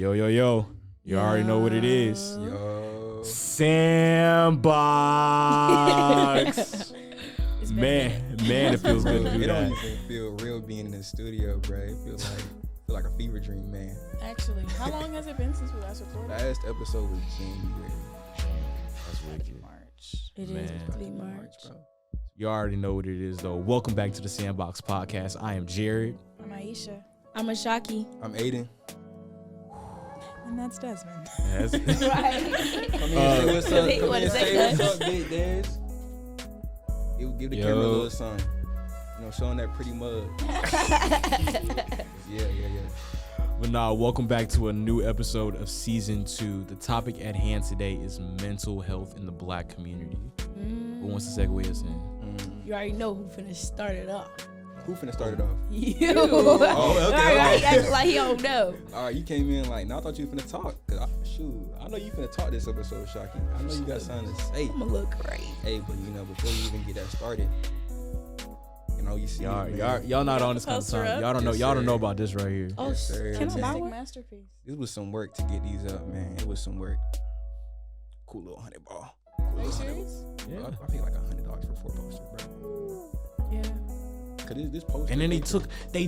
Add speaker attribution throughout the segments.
Speaker 1: Yo, yo, yo. You already know what it is.
Speaker 2: Yo.
Speaker 1: Sandbox. man, it feels good to do
Speaker 2: It
Speaker 1: that.
Speaker 2: don't even feel real being in the studio, bro. It feel like a fever dream, man.
Speaker 3: Actually, how long has it been since we last recorded?
Speaker 2: Last episode was January.
Speaker 1: That's wicked.
Speaker 3: March.
Speaker 1: It
Speaker 3: It
Speaker 1: is
Speaker 3: is
Speaker 1: pretty
Speaker 3: March.
Speaker 2: bro.
Speaker 1: You already know what it is, though. Welcome back to the Sandbox podcast. I am Jared.
Speaker 3: I'm Aisha.
Speaker 4: I'm Ashaki.
Speaker 2: I'm Aden.
Speaker 3: And that's Desmond.
Speaker 1: Yes.
Speaker 4: Right.
Speaker 2: Come here, say what's up.
Speaker 4: He
Speaker 2: Come
Speaker 4: wanna
Speaker 2: here,
Speaker 4: say
Speaker 2: say what's
Speaker 4: that.
Speaker 2: up, Big Des. Give the
Speaker 1: Yo.
Speaker 2: camera a little something. You know, showing that pretty mug. Yeah.
Speaker 1: But nah, welcome back to a new episode of season 2. The topic at hand today is mental health in the Black community. Who wants to segue us in?
Speaker 4: You already know who finna start it off.
Speaker 2: Who finna start it off?
Speaker 4: You.
Speaker 2: Oh, okay.
Speaker 4: Right, he acting like he don't know.
Speaker 2: All right, you came in like, no, I thought you were finna talk. Cause I know you finna talk this episode, Ashaki. I know you got something to say.
Speaker 4: I'ma look great.
Speaker 2: Hey, but before you even get that started, you see,
Speaker 1: Y'all not on this kind of
Speaker 3: Poster
Speaker 1: time.
Speaker 3: up?
Speaker 1: Y'all don't know.
Speaker 2: Yes,
Speaker 1: Y'all don't know
Speaker 2: sir.
Speaker 1: about this right here.
Speaker 4: Oh,
Speaker 2: Yes, sir.
Speaker 4: can I buy
Speaker 3: Artistic
Speaker 4: one?
Speaker 3: masterpiece.
Speaker 2: This was some work to get these up, man. It was some work. Cool little $100.
Speaker 3: Are you serious?
Speaker 1: Yeah.
Speaker 2: I paid like $100 for 4 posters, bro.
Speaker 3: Yeah.
Speaker 2: Cause this poster.
Speaker 1: And then they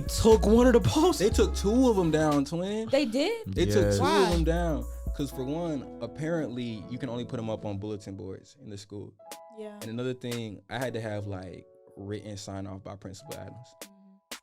Speaker 1: took one of the posts.
Speaker 2: They took 2 of them down, twin.
Speaker 4: They did?
Speaker 2: They took 2
Speaker 4: Why?
Speaker 2: of them down. Cause for one, apparently you can only put them up on bulletin boards in the school.
Speaker 3: Yeah.
Speaker 2: And another thing, I had to have like written sign off by Principal Adams.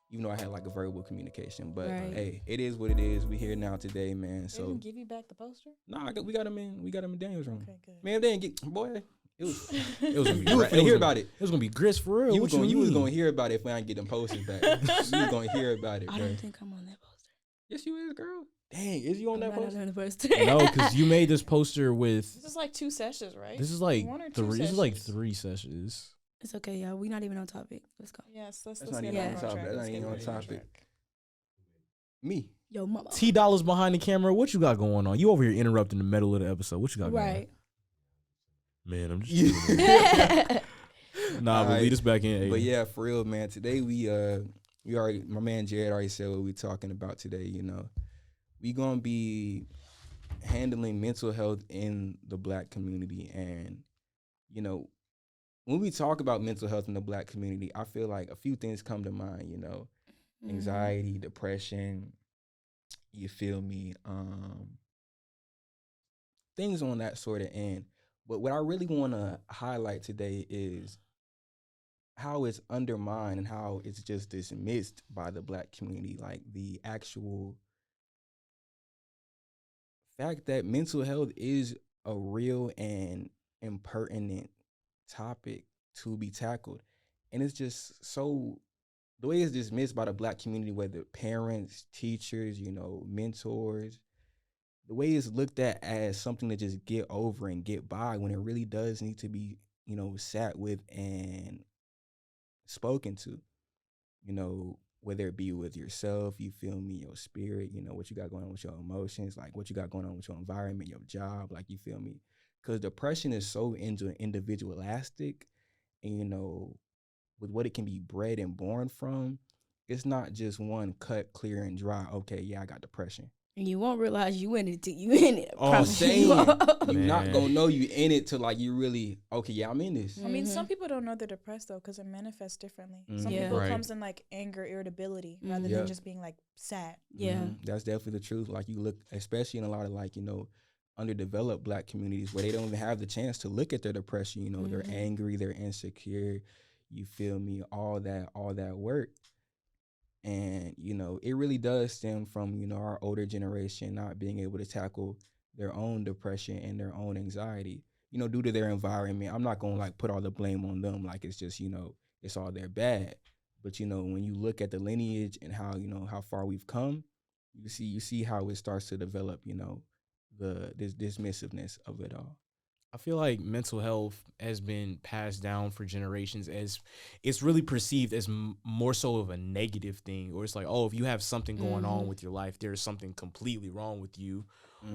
Speaker 2: Even though I had like a verbal communication, but
Speaker 4: Right.
Speaker 2: hey, it is what it is. We here now today, man.
Speaker 3: They
Speaker 2: So
Speaker 3: didn't give you back the poster?
Speaker 2: nah, we got him in Daniel's room.
Speaker 3: Okay, good.
Speaker 2: Man, if they didn't get boy, it was
Speaker 1: It was gonna be.
Speaker 2: you was
Speaker 1: it
Speaker 2: gonna
Speaker 1: was
Speaker 2: hear
Speaker 1: gonna-
Speaker 2: about it.
Speaker 1: It was gonna be grits for real.
Speaker 2: You
Speaker 1: What
Speaker 2: was
Speaker 1: mean?
Speaker 2: gonna hear about it if I didn't get them posters back. You was gonna hear about it,
Speaker 4: I
Speaker 2: bro.
Speaker 4: don't think I'm on that poster.
Speaker 2: Yes, you is, girl. Dang, is you on that
Speaker 4: I'm not
Speaker 2: poster?
Speaker 4: on the poster.
Speaker 1: No, because you made this poster with.
Speaker 3: This is like 2 sessions, right?
Speaker 1: This is like
Speaker 3: 1 or 2
Speaker 1: 3. This is like
Speaker 3: sessions.
Speaker 1: 3 sessions.
Speaker 4: It's okay, y'all. We not even on topic. Let's go.
Speaker 3: Yes, let's
Speaker 2: That's not
Speaker 3: get
Speaker 2: even
Speaker 3: back
Speaker 4: on
Speaker 3: on
Speaker 2: topic.
Speaker 3: track.
Speaker 2: That's
Speaker 3: Let's
Speaker 2: not
Speaker 3: get
Speaker 2: even on
Speaker 3: back
Speaker 2: topic.
Speaker 3: track.
Speaker 2: Me.
Speaker 4: Yo, mama.
Speaker 1: T Dollars behind the camera. What you got going on? You over here interrupting the middle of the episode. What you got going on?
Speaker 4: Right.
Speaker 1: Man, I'm just.
Speaker 2: Yeah.
Speaker 1: Nah, but
Speaker 2: Alright.
Speaker 1: lead us back in.
Speaker 2: But
Speaker 1: Aiden.
Speaker 2: yeah, for real, man. Today we already, my man Jared already said what we talking about today. We gonna be handling mental health in the Black community, and when we talk about mental health in the Black community, I feel like a few things come to mind. Anxiety, depression. You feel me? Things on that sort of end. But what I really want to highlight today is how it's undermined and how it's just dismissed by the Black community. Like the actual fact that mental health is a real and impertinent topic to be tackled. And it's just so, the way it's dismissed by the Black community, whether parents, teachers, mentors, the way it's looked at as something to just get over and get by when it really does need to be, sat with and spoken to, whether it be with yourself, you feel me, your spirit, what you got going on with your emotions, like what you got going on with your environment, your job, like you feel me. Because depression is so individualistic and, with what it can be bred and born from, it's not just one cut, clear, and dry, okay, yeah, I got depression.
Speaker 4: And you won't realize you in it till you in it. I
Speaker 1: Oh,
Speaker 4: promise
Speaker 2: Saying
Speaker 4: you.
Speaker 2: you're
Speaker 1: Man.
Speaker 2: not gonna know you in it till like you really, okay, yeah, I'm in this.
Speaker 3: I mean,
Speaker 4: Mm-hmm.
Speaker 3: some people don't know they're depressed though because it manifests differently.
Speaker 2: Mhm.
Speaker 3: Some
Speaker 4: Yeah.
Speaker 3: people it
Speaker 1: Right.
Speaker 3: comes in like anger, irritability, rather
Speaker 2: Yeah.
Speaker 3: than just being like sad.
Speaker 4: Yeah.
Speaker 2: That's definitely the truth. Like you look, especially in a lot of like, underdeveloped Black communities where they don't even have the chance to look at their depression. They're
Speaker 4: Mhm.
Speaker 2: angry, they're insecure, you feel me, all that work. And, it really does stem from, our older generation not being able to tackle their own depression and their own anxiety, due to their environment. I'm not going to like put all the blame on them. Like it's just, it's all their bad. But, when you look at the lineage and how, how far we've come, you see how it starts to develop, this dismissiveness of it all.
Speaker 1: I feel like mental health has been passed down for generations as it's really perceived as more so of a negative thing, or it's like, oh, if you have something going on with your life, there's something completely wrong with you,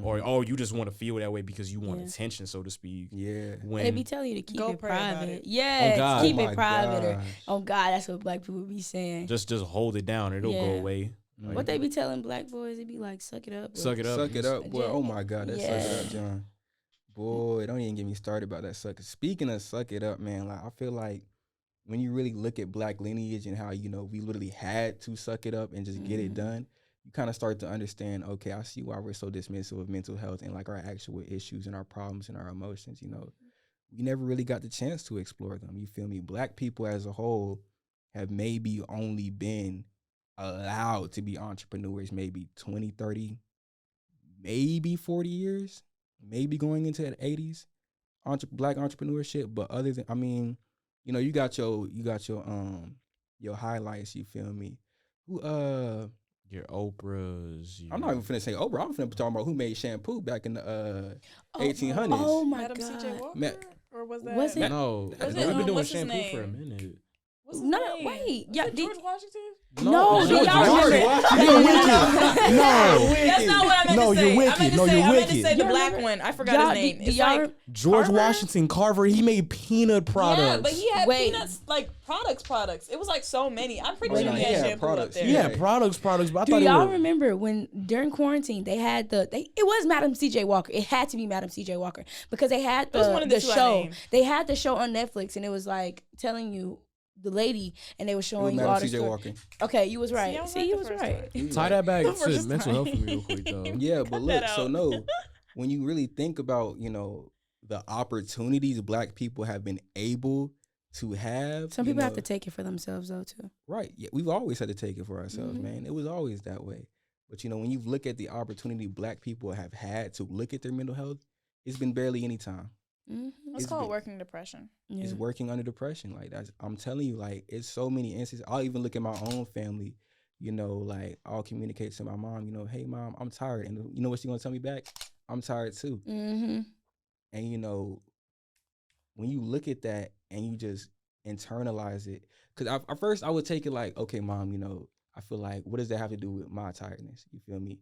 Speaker 1: or oh, you just want to feel that way because you want attention, so to speak.
Speaker 2: Yeah.
Speaker 1: When
Speaker 4: They be telling you to keep
Speaker 3: Go
Speaker 4: it
Speaker 3: pray about
Speaker 4: private.
Speaker 3: it.
Speaker 4: Yes,
Speaker 1: God.
Speaker 4: keep
Speaker 2: Oh
Speaker 4: it
Speaker 2: my
Speaker 4: private. Or,
Speaker 2: gosh.
Speaker 4: oh God, that's what Black people be saying.
Speaker 1: just hold it down, it'll go
Speaker 4: Yeah.
Speaker 1: away. Like,
Speaker 4: What they be telling black boys, it be like, suck it up. Boy.
Speaker 1: suck it up.
Speaker 2: Suck it up, boy.
Speaker 4: Yeah.
Speaker 2: Oh my God, that suck it
Speaker 4: Yeah.
Speaker 2: up, John. Boy, don't even get me started about that suck. Speaking of suck it up, man, like I feel like when you really look at black lineage and how, you know, we literally had to suck it up and just get it done, you kind of start to understand, okay, I see why we're so dismissive of mental health and like our actual issues and our problems and our emotions, you know. We never really got the chance to explore them. You feel me? Black people as a whole have maybe only been allowed to be entrepreneurs maybe 20, 30, maybe 40 years, maybe going into the 80s, black entrepreneurship. But other than, I mean, you know, you got your highlights, you feel me? Who
Speaker 1: Your Oprahs.
Speaker 2: I'm not even finna say Oprah. I'm finna talking about who made shampoo back in the 1800s.
Speaker 4: Oh my
Speaker 3: Madam
Speaker 4: God.
Speaker 3: C.J. Walker,
Speaker 2: Ma-
Speaker 3: or was that?
Speaker 4: Was it-
Speaker 1: No,
Speaker 3: Was
Speaker 1: we've
Speaker 3: it,
Speaker 1: been doing
Speaker 3: what's his
Speaker 1: shampoo for a
Speaker 3: name?
Speaker 1: minute.
Speaker 3: What's his
Speaker 4: No,
Speaker 3: name?
Speaker 4: wait.
Speaker 3: Was
Speaker 4: Yeah,
Speaker 3: it George Washington?
Speaker 4: No, do
Speaker 1: George
Speaker 4: y'all
Speaker 1: Washington.
Speaker 4: remember?
Speaker 1: You're wicked. No,
Speaker 3: That's not what I meant
Speaker 1: No,
Speaker 3: to say.
Speaker 1: you're wicked. No, you're
Speaker 3: I meant to
Speaker 1: wicked.
Speaker 3: say the
Speaker 4: Y'all
Speaker 3: black
Speaker 4: remember-
Speaker 3: one. I forgot
Speaker 4: Y'all,
Speaker 3: his name.
Speaker 4: do
Speaker 3: It's
Speaker 4: y'all
Speaker 3: like
Speaker 1: George
Speaker 3: Carver?
Speaker 1: Washington Carver. He made peanut products.
Speaker 3: Yeah, but he had
Speaker 4: Wait.
Speaker 3: peanuts, like products. It was like so many. I'm pretty
Speaker 2: Oh,
Speaker 3: sure
Speaker 2: yeah,
Speaker 3: he
Speaker 2: he
Speaker 3: had
Speaker 2: had
Speaker 3: shampoo
Speaker 2: products.
Speaker 3: up there.
Speaker 1: Yeah, products. But I
Speaker 4: Do
Speaker 1: thought
Speaker 4: y'all
Speaker 1: they were.
Speaker 4: remember when during quarantine they had it was Madam C.J. Walker. It had to be Madam C.J. Walker because they had
Speaker 3: was one of the two I
Speaker 4: show.
Speaker 3: named.
Speaker 4: They had the show on Netflix and it was like telling you the lady and they were
Speaker 2: It was
Speaker 4: showing you
Speaker 2: Madam
Speaker 4: all the
Speaker 2: C.J.
Speaker 4: story.
Speaker 2: Walker.
Speaker 4: Okay, you was right.
Speaker 3: I was
Speaker 4: See,
Speaker 3: right
Speaker 4: you
Speaker 3: the
Speaker 4: was
Speaker 3: first
Speaker 4: right.
Speaker 3: time.
Speaker 1: Tie that back
Speaker 3: The
Speaker 1: to
Speaker 3: first
Speaker 1: mental health for me
Speaker 3: time.
Speaker 1: real quick though.
Speaker 2: Yeah, but
Speaker 3: Cut
Speaker 2: look,
Speaker 3: that
Speaker 2: so
Speaker 3: out.
Speaker 2: no, when you really think about, you know, the opportunities black people have been able to have.
Speaker 4: Some
Speaker 2: you
Speaker 4: people have
Speaker 2: know,
Speaker 4: to take it for themselves though too.
Speaker 2: Right. Yeah, we've always had to take it for ourselves,
Speaker 4: Mhm.
Speaker 2: man. It was always that way. But you know, when you look at the opportunity black people have had to look at their mental health, it's been barely any time.
Speaker 4: Mm-hmm.
Speaker 3: Let's
Speaker 2: It's
Speaker 3: call it
Speaker 2: been-
Speaker 3: working depression.
Speaker 4: Yeah.
Speaker 2: It's working under depression. Like I'm telling you, like it's so many instances. I'll even look at my own family, you know, like I'll communicate to my mom, you know, hey mom, I'm tired. And you know what she's gonna tell me back? I'm tired too.
Speaker 4: Mm-hmm.
Speaker 2: And you know, when you look at that and you just internalize it, because at first I would take it like, okay, mom, you know, I feel like, what does that have to do with my tiredness? You feel me?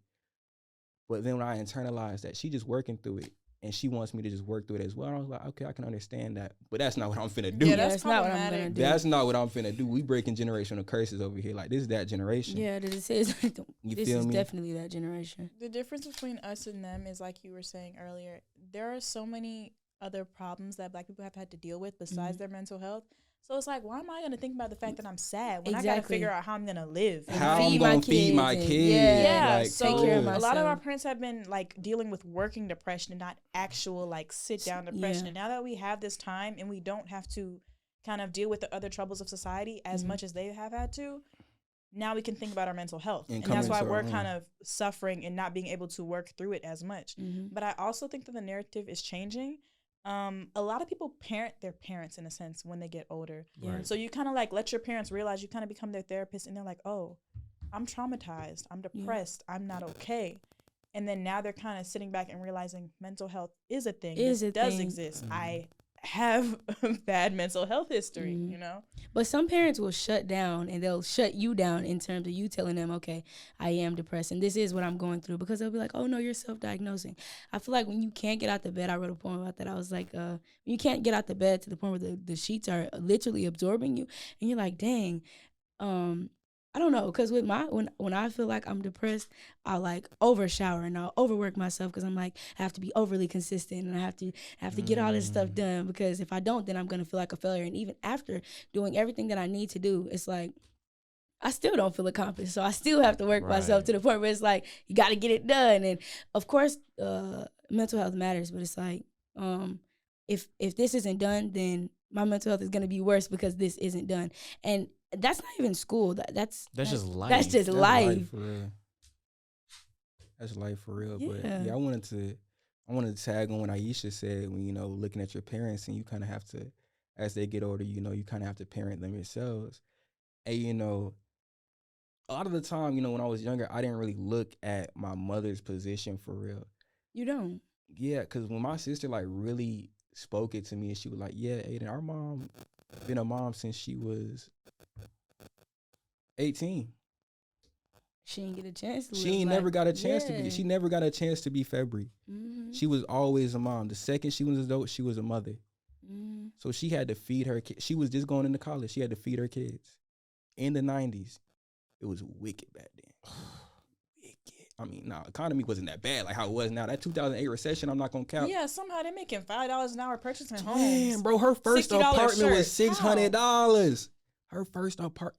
Speaker 2: But then when I internalized that she's just working through it and she wants me to just work through it as well, I was like, okay, I can understand that. But that's not what I'm finna do.
Speaker 3: Yeah, that's
Speaker 4: that's not what I'm
Speaker 3: problematic.
Speaker 4: gonna do.
Speaker 2: That's not what I'm finna do. We breaking generational curses over here. Like, this is that generation.
Speaker 4: Yeah, this is
Speaker 2: You
Speaker 4: this
Speaker 2: feel
Speaker 4: is
Speaker 2: me?
Speaker 4: definitely that generation.
Speaker 3: The difference between us and them is like you were saying earlier. There are so many other problems that black people have had to deal with besides their mental health. So it's like, why am I going to think about the fact that I'm sad when I got to
Speaker 4: Exactly.
Speaker 3: figure out how I'm going to live?
Speaker 4: And
Speaker 2: How
Speaker 4: feed
Speaker 2: I'm
Speaker 4: my
Speaker 2: gonna feed my
Speaker 4: kids and-
Speaker 2: kids.
Speaker 3: Yeah,
Speaker 2: Like,
Speaker 3: so
Speaker 4: take care of
Speaker 3: a lot of
Speaker 4: myself.
Speaker 3: our parents have been like dealing with working depression and not actual like sit down depression.
Speaker 4: Yeah.
Speaker 3: And now that we have this time and we don't have to kind of deal with the other troubles of society as much as they have had to, now we can think about our mental health.
Speaker 2: And
Speaker 3: And
Speaker 2: come
Speaker 3: that's why
Speaker 2: into our
Speaker 3: we're
Speaker 2: own.
Speaker 3: kind of suffering and not being able to work through it as much.
Speaker 4: Mm-hmm.
Speaker 3: But I also think that the narrative is changing. A lot of people parent their parents in a sense when they get older.
Speaker 1: Right.
Speaker 3: So you kind of like let your parents realize you kind of become their therapist and they're like, oh, I'm traumatized. I'm depressed. I'm not okay. And then now they're kind of sitting back and realizing mental health is a thing.
Speaker 4: Is
Speaker 3: This
Speaker 4: a
Speaker 3: does
Speaker 4: thing.
Speaker 3: exist. I have a bad mental health history,
Speaker 4: Mhm.
Speaker 3: you know?
Speaker 4: But some parents will shut down and they'll shut you down in terms of you telling them, okay, I am depressed and this is what I'm going through, because they'll be like, oh no, you're self-diagnosing. I feel like when you can't get out the bed, I wrote a poem about that. I was like, when you can't get out the bed to the point where the sheets are literally absorbing you and you're like, dang, I don't know, because with when I feel like I'm depressed, I'll like over shower and I'll overwork myself because I'm like, I have to be overly consistent and I have to get all this stuff done, because if I don't, then I'm gonna feel like a failure. And even after doing everything that I need to do, it's like I still don't feel accomplished. So I still have to work myself
Speaker 1: Right.
Speaker 4: to the point where it's like you got to get it done. And of course, mental health matters, but it's like if this isn't done, then my mental health is gonna be worse because this isn't done. And that's not even school. That's
Speaker 1: just life.
Speaker 4: That's just
Speaker 2: That's
Speaker 4: life.
Speaker 2: for real. That's life for real. But
Speaker 4: Yeah.
Speaker 2: yeah, I wanted to tag on what Aisha said when, you know, looking at your parents and you kind of have to, as they get older, you know, you kind of have to parent them yourselves. And, you know, a lot of the time, you know, when I was younger, I didn't really look at my mother's position for real.
Speaker 4: You don't.
Speaker 2: Yeah, because when my sister, like, really spoke it to me, and she was like, yeah, Aden, our mom been a mom since she was 18.
Speaker 4: She didn't get a chance to
Speaker 2: She
Speaker 4: live
Speaker 2: ain't
Speaker 4: life.
Speaker 2: never got a chance to
Speaker 4: Yeah.
Speaker 2: be. She never got a chance to be February.
Speaker 4: Mhm.
Speaker 2: She was always a mom. The second she was an adult, she was a mother.
Speaker 4: Mhm.
Speaker 2: So she had to feed her kids. She was just going into college. She had to feed her kids. In the 90s, it was wicked back then. I mean, economy wasn't that bad like how it was now. That 2008 recession, I'm not gonna count.
Speaker 3: Yeah, somehow they're making $5 an hour purchasing homes.
Speaker 2: Damn, bro, her first
Speaker 3: $60
Speaker 2: apartment was
Speaker 3: shirt.
Speaker 2: $600. Her first apartment,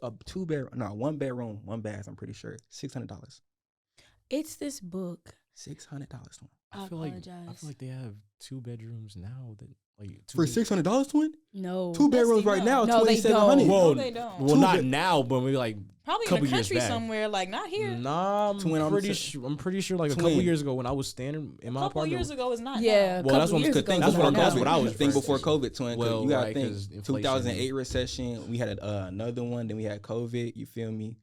Speaker 2: one bedroom, one bath. I'm pretty sure $600.
Speaker 4: It's this book.
Speaker 2: $600.
Speaker 1: I feel like they have 2 bedrooms now that like
Speaker 2: For $600, twin?
Speaker 4: No.
Speaker 2: 2 bedrooms right now,
Speaker 4: No, they don't.
Speaker 2: $2,700.
Speaker 3: No, they don't.
Speaker 1: Well, not now, but maybe like
Speaker 3: Probably in
Speaker 1: couple
Speaker 3: the
Speaker 1: years
Speaker 3: country
Speaker 1: back.
Speaker 3: somewhere, like not here.
Speaker 1: Nah,
Speaker 2: Twin,
Speaker 1: I'm pretty sure like a
Speaker 2: Twin.
Speaker 1: couple years ago when I was standing in
Speaker 3: A
Speaker 1: my
Speaker 3: couple
Speaker 1: apartment.
Speaker 3: years ago is not.
Speaker 4: Yeah.
Speaker 3: now.
Speaker 1: Well, that's what I'm
Speaker 4: years
Speaker 1: good
Speaker 4: ago,
Speaker 1: thing.
Speaker 4: but
Speaker 1: That's
Speaker 4: not now.
Speaker 1: what I was
Speaker 2: think
Speaker 1: referring
Speaker 2: before
Speaker 1: to.
Speaker 2: COVID, twin.
Speaker 1: Well,
Speaker 2: You gotta
Speaker 1: right,
Speaker 2: think
Speaker 1: 'cause inflation.
Speaker 2: 2008 recession. We had another one. Then we had COVID. You feel me?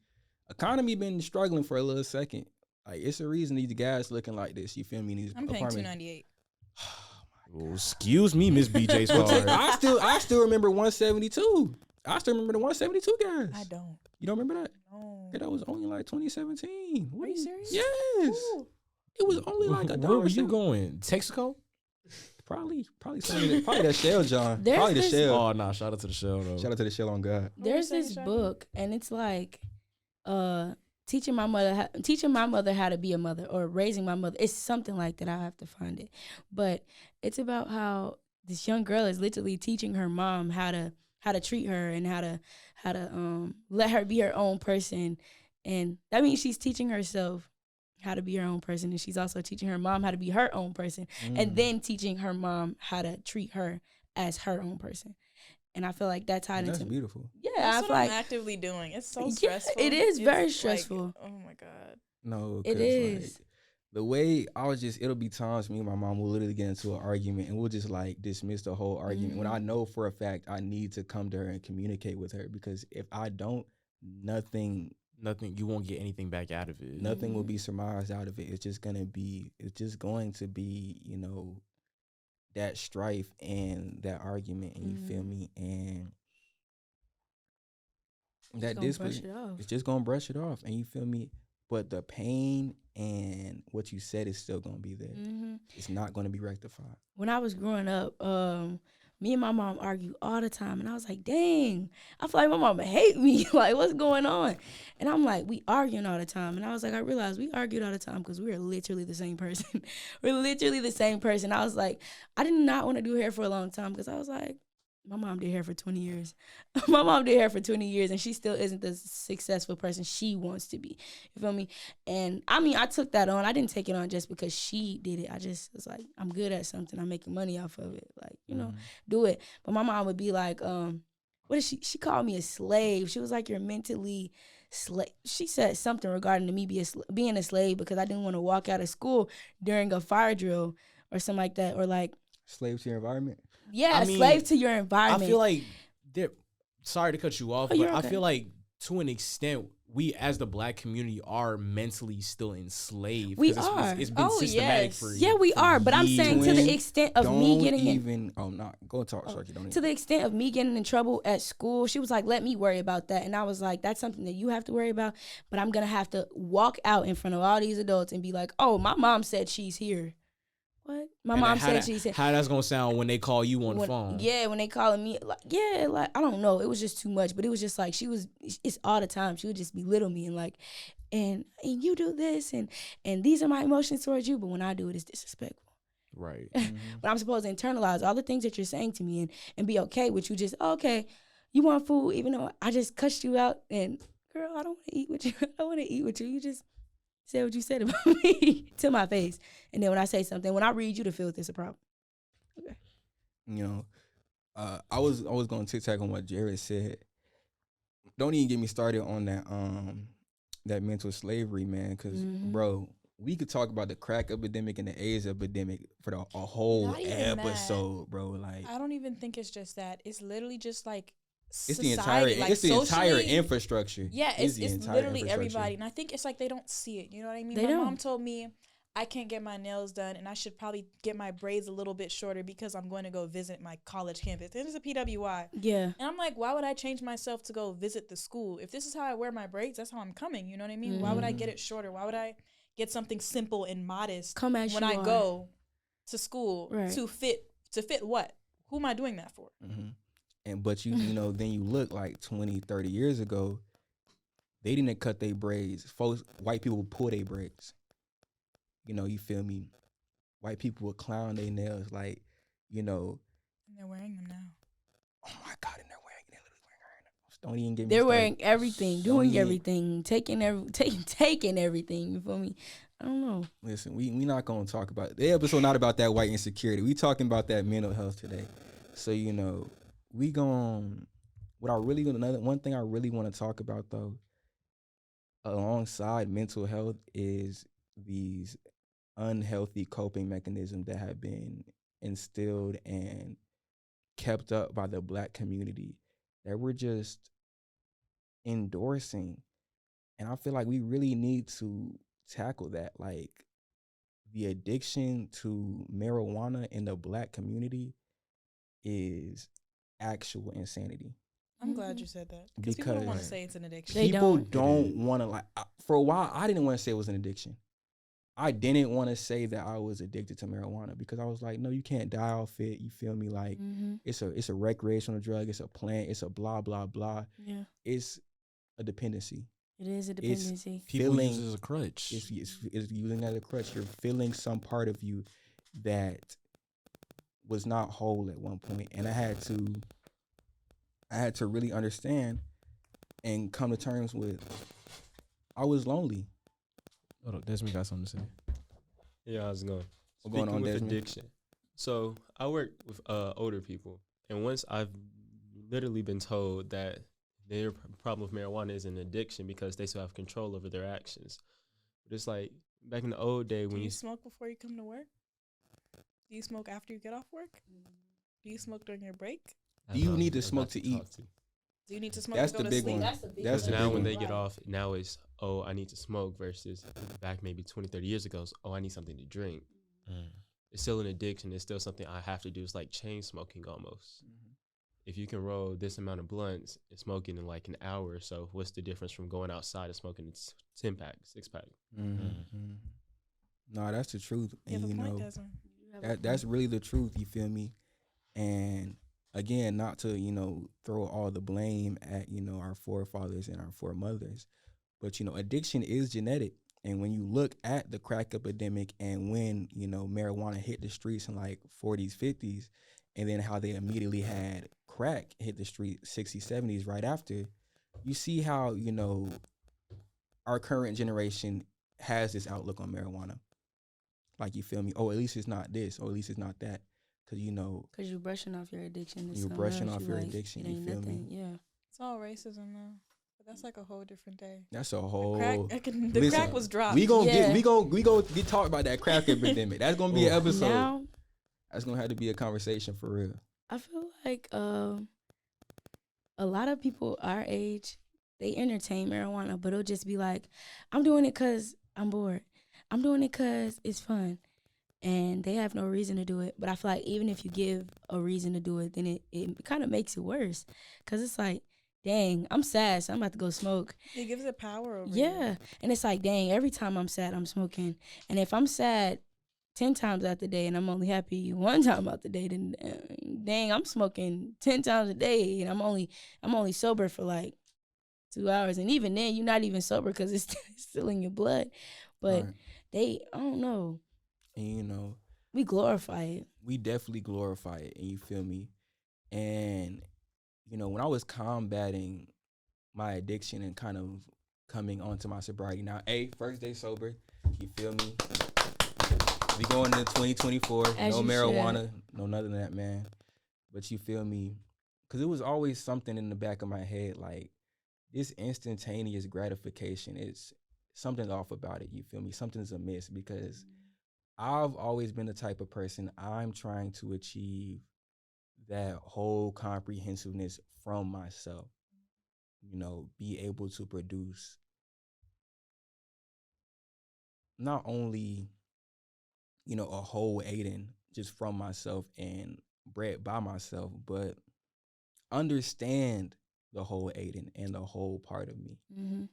Speaker 2: Economy been struggling for a little second. Like it's a reason these guys looking like this. You feel me? These
Speaker 3: I'm paying
Speaker 2: apartments.
Speaker 3: $298.
Speaker 1: Well, excuse me, Miss BJ's
Speaker 2: Well,
Speaker 1: card.
Speaker 2: I still remember 172. I still remember the 172 guys.
Speaker 3: I don't.
Speaker 2: You don't remember that?
Speaker 3: No.
Speaker 2: Yeah, that was only like 2017.
Speaker 3: Are you serious?
Speaker 2: Yes.
Speaker 3: Ooh.
Speaker 2: It was only like a
Speaker 1: Where
Speaker 2: dollar.
Speaker 1: were you going? Texaco?
Speaker 2: Probably probably that Shell, John.
Speaker 4: There's
Speaker 2: Probably the
Speaker 4: this-
Speaker 2: Shell.
Speaker 1: Oh, nah, shout out to the show though.
Speaker 2: Shout out to the Shell on God.
Speaker 3: What
Speaker 4: There's
Speaker 3: were you
Speaker 4: this
Speaker 3: saying, Ashaki?
Speaker 4: book, and it's like teaching my mother how to be a mother, or raising my mother. It's something like that. I have to find it, but it's about how this young girl is literally teaching her mom how to treat her and how to let her be her own person, and that means she's teaching herself how to be her own person, and she's also teaching her mom how to be her own person, and then teaching her mom how to treat her as her own person. And I feel like that's tied
Speaker 2: That's
Speaker 4: into
Speaker 2: beautiful.
Speaker 4: yeah.
Speaker 3: That's
Speaker 4: I
Speaker 3: what
Speaker 4: feel
Speaker 3: I'm
Speaker 4: like
Speaker 3: actively doing. It's so
Speaker 4: Yeah,
Speaker 3: stressful.
Speaker 4: it is very
Speaker 3: It's like,
Speaker 4: stressful.
Speaker 3: oh my god.
Speaker 2: No,
Speaker 4: It
Speaker 2: 'cause,
Speaker 4: is.
Speaker 2: Like, the way it'll be times me and my mom will literally get into an argument and we'll just like dismiss the whole argument when I know for a fact I need to come to her and communicate with her, because if I don't, nothing
Speaker 1: You won't get anything back out of it.
Speaker 2: nothing will be surmised out of it. It's just going to be, that strife and that argument, and you feel me? And that
Speaker 4: gonna brush
Speaker 2: discipline,
Speaker 4: it off.
Speaker 2: it's just going to brush it off, and you feel me? But the pain and what you said is still going to be there. It's not going to be rectified.
Speaker 4: When I was growing up, me and my mom argue all the time, and I was like, dang, I feel like my mama hate me. Like, what's going on? And I'm like, we arguing all the time. And I was like, I realized we argued all the time because we are literally the same person. We're literally the same person. I was like, I did not want to do hair for a long time because I was like, my mom did hair for 20 years. My mom did hair for 20 years, and she still isn't the successful person she wants to be. You feel me? And I mean, I took that on. I didn't take it on just because she did it. I just was like, I'm good at something. I'm making money off of it. Like, you know, do it. But my mom would be like, what is she called me a slave. She was like, you're mentally slave. She said something regarding to me being a slave because I didn't want to walk out of school during a fire drill or something like that. Or like,
Speaker 2: Slave to your environment.
Speaker 4: yeah,
Speaker 1: I
Speaker 4: a
Speaker 1: mean,
Speaker 4: slave to your environment.
Speaker 1: I feel like sorry to cut you off,
Speaker 4: Oh,
Speaker 1: but
Speaker 4: you're
Speaker 1: I
Speaker 4: okay.
Speaker 1: feel like to an extent we as the black community are mentally still enslaved.
Speaker 4: We
Speaker 1: 'cause
Speaker 4: are.
Speaker 1: It's been
Speaker 3: Oh,
Speaker 1: systematic
Speaker 3: yes.
Speaker 1: for
Speaker 4: Yeah, we
Speaker 1: for
Speaker 4: are, but I'm saying to
Speaker 1: years.
Speaker 4: the extent of me getting
Speaker 2: Go talk, Sharky. Don't
Speaker 4: to the extent of me getting in trouble at school, she was like, let me worry about that. And I was like, that's something that you have to worry about, but I'm going to have to walk out in front of all these adults and be like, oh, my mom said she's here. What? My
Speaker 1: And
Speaker 4: mom
Speaker 1: how
Speaker 4: said
Speaker 1: that-
Speaker 4: she's here.
Speaker 1: How that's gonna sound when they call you on the phone?
Speaker 4: Yeah, when they calling me, like, yeah, like, I don't know. It was just too much, but it was just like, it's all the time. She would just belittle me and like, and you do this, and these are my emotions towards you, but when I do it, it's disrespectful.
Speaker 1: Right.
Speaker 4: But I'm supposed to internalize all the things that you're saying to me and be okay with you. Just, okay, you want food, even though I just cussed you out, and girl, I don't want to eat with you. I don't want to eat with you. You just said what you said about me to my face. And then when I say something, when I read you the filth, it's a problem. Okay.
Speaker 2: You know, I was going to TikTok on what Jared said. Don't even get me started on that mental slavery, man, because, bro, we could talk about the crack epidemic and the AIDS epidemic for a whole
Speaker 3: Not even
Speaker 2: episode, bro. Like,
Speaker 3: I don't even think it's just that. It's literally just like
Speaker 2: it's
Speaker 3: society,
Speaker 2: the entire
Speaker 3: socially-
Speaker 2: infrastructure.
Speaker 3: Yeah,
Speaker 2: It's
Speaker 3: it's
Speaker 2: the entire
Speaker 3: literally
Speaker 2: infrastructure.
Speaker 3: everybody. And I think it's like they don't see it. You know what I mean?
Speaker 4: They
Speaker 3: My
Speaker 4: don't.
Speaker 3: mom told me I can't get my nails done and I should probably get my braids a little bit shorter because I'm going to go visit my college campus. And it's a PWI.
Speaker 4: Yeah.
Speaker 3: And I'm like, why would I change myself to go visit the school? If this is how I wear my braids, that's how I'm coming. You know what I mean? Why would I get it shorter? Why would I get something simple and modest
Speaker 4: Come as
Speaker 3: when
Speaker 4: you
Speaker 3: I
Speaker 4: are.
Speaker 3: go to school
Speaker 4: Right.
Speaker 3: to fit what? Who am I doing that for?
Speaker 2: But you know, then you look like 20, 30 years ago, they didn't cut their braids. Folks, white people would pull their braids. You know, you feel me? White people would clown their nails, like, you know.
Speaker 3: And they're wearing them now.
Speaker 2: Oh my God, and they're literally wearing nails. Don't even get me
Speaker 4: They're
Speaker 2: started.
Speaker 4: wearing everything,
Speaker 2: Don't
Speaker 4: doing
Speaker 2: even-
Speaker 4: everything, taking everything. You feel me? I don't know.
Speaker 2: Listen, we not gonna talk about the episode. Not about that white insecurity. We talking about that mental health today. So you know, we gon' one thing I really want to talk about though, alongside mental health, is these unhealthy coping mechanisms that have been instilled and kept up by the Black community that we're just endorsing. And I feel like we really need to tackle that. Like, the addiction to marijuana in the Black community is actual insanity.
Speaker 3: I'm glad you said that.
Speaker 2: Because
Speaker 3: People don't want to say it's an addiction.
Speaker 4: They
Speaker 2: People
Speaker 4: don't.
Speaker 2: don't want to, like, for a while, I didn't want to say it was an addiction. I didn't want to say that I was addicted to marijuana because I was like, no, you can't die off it. You feel me? Like, it's a recreational drug. It's a plant. It's a blah, blah, blah.
Speaker 4: Yeah.
Speaker 2: It's a dependency.
Speaker 4: It is a dependency.
Speaker 1: People use it as a crutch.
Speaker 2: It's using it as a crutch. You're feeling some part of you that was not whole at one point, and I had to really understand and come to terms with I was lonely.
Speaker 1: Hold on, Desmond got something to say.
Speaker 5: Yeah, how's it going?
Speaker 2: What's going on,
Speaker 5: with
Speaker 2: Desmond?
Speaker 5: addiction. So I work with older people, and once I've literally been told that their problem with marijuana is an addiction because they still have control over their actions. But it's like back in the old day when
Speaker 3: Do you smoke before you come to work? Do you smoke after you get off work? Do you smoke during your break?
Speaker 2: Do you need to smoke to eat?
Speaker 3: Do you need to smoke
Speaker 2: That's
Speaker 3: to go
Speaker 2: the
Speaker 3: to
Speaker 2: big
Speaker 3: sleep?
Speaker 2: one.
Speaker 4: That's the big
Speaker 2: That's
Speaker 5: So
Speaker 2: the
Speaker 5: now
Speaker 2: big
Speaker 5: when
Speaker 2: one.
Speaker 5: they get off, now it's, oh, I need to smoke versus back maybe 20, 30 years ago, oh, I need something to drink. It's still an addiction. It's still something I have to do. It's like chain smoking almost. If you can roll this amount of blunts and smoking in like an hour or so, what's the difference from going outside and smoking 10 pack, 6 pack?
Speaker 2: No, that's the truth.
Speaker 3: You have
Speaker 2: And
Speaker 3: a
Speaker 2: you
Speaker 3: point,
Speaker 2: know,
Speaker 3: Desmond.
Speaker 2: that's really the truth, you feel me? And again, not to, you know, throw all the blame at, you know, our forefathers and our foremothers, but, you know, addiction is genetic. And when you look at the crack epidemic and when, you know, marijuana hit the streets in like 40s, 50s, and then how they immediately had crack hit the street 60s, 70s right after, you see how, you know, our current generation has this outlook on marijuana. Like, you feel me? Oh, at least it's not this, or at least it's not that. Because, you know,
Speaker 4: Because you're brushing off your addiction. to
Speaker 2: You're
Speaker 4: something
Speaker 2: brushing
Speaker 4: else.
Speaker 2: off
Speaker 4: You
Speaker 2: your
Speaker 4: like,
Speaker 2: addiction,
Speaker 4: it
Speaker 2: you
Speaker 4: ain't
Speaker 2: feel me?
Speaker 4: nothing. Yeah.
Speaker 3: It's all racism now. But that's like a whole different day.
Speaker 2: that's a
Speaker 3: The
Speaker 2: whole.
Speaker 3: the crack was dropped.
Speaker 2: We gonna
Speaker 4: Yeah.
Speaker 2: get talk about that crack epidemic. That's gonna be an episode.
Speaker 4: Now,
Speaker 2: That's gonna have to be a conversation for real.
Speaker 4: I feel like a lot of people our age, they entertain marijuana, but it'll just be like, I'm doing it because I'm bored. I'm doing it because it's fun. And they have no reason to do it. But I feel like even if you give a reason to do it, then it kind of makes it worse. Because it's like, dang, I'm sad, so I'm about to go smoke.
Speaker 3: It gives it power over you.
Speaker 4: Yeah. And it's like, dang, every time I'm sad, I'm smoking. And if I'm sad 10 times out the day and I'm only happy one time out the day, then dang, I'm smoking 10 times a day and I'm only sober for like 2 hours. And even then, you're not even sober because it's still in your blood. But
Speaker 2: Right.
Speaker 4: I don't know.
Speaker 2: And you know,
Speaker 4: We glorify it.
Speaker 2: we definitely glorify it, and you feel me? And you know, when I was combating my addiction and kind of coming onto my sobriety now, first day sober, you feel me? We going into 2024,
Speaker 4: As
Speaker 2: no
Speaker 4: you
Speaker 2: marijuana, no nothing of that, man. But you feel me? Because it was always something in the back of my head, like this instantaneous gratification is something's off about it. You feel me? Something's amiss because I've always been the type of person, I'm trying to achieve that whole comprehensiveness from myself. You know, be able to produce not only, you know, a whole Aden just from myself and bred by myself, but understand the whole Aden and the whole part of me.
Speaker 4: Mm-hmm.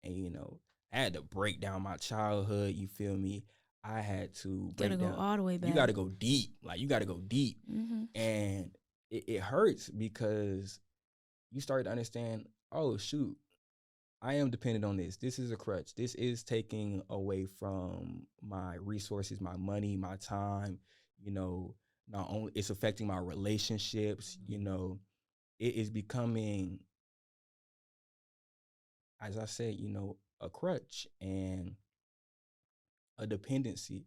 Speaker 2: And, you know, I had to break down my childhood, you feel me? I had to break
Speaker 4: Gotta go
Speaker 2: down.
Speaker 4: all the way back.
Speaker 2: You got to go deep. Like, you got to go deep.
Speaker 4: Mm-hmm.
Speaker 2: And it hurts because you start to understand, oh, shoot, I am dependent on this. This is a crutch. This is taking away from my resources, my money, my time. You know, not only it's affecting my relationships. You know, it is becoming, as I said, you know, a crutch and a dependency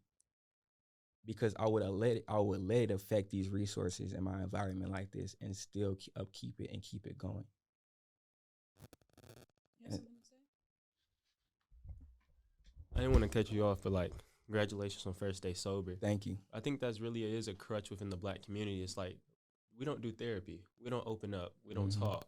Speaker 2: because I would let it affect these resources and my environment like this and still upkeep it and keep it going.
Speaker 3: You have something to say?
Speaker 5: I didn't want to cut you off, but like, congratulations on first day sober.
Speaker 2: Thank you.
Speaker 5: I think that's really is a crutch within the black community. It's like we don't do therapy, we don't open up, we don't talk.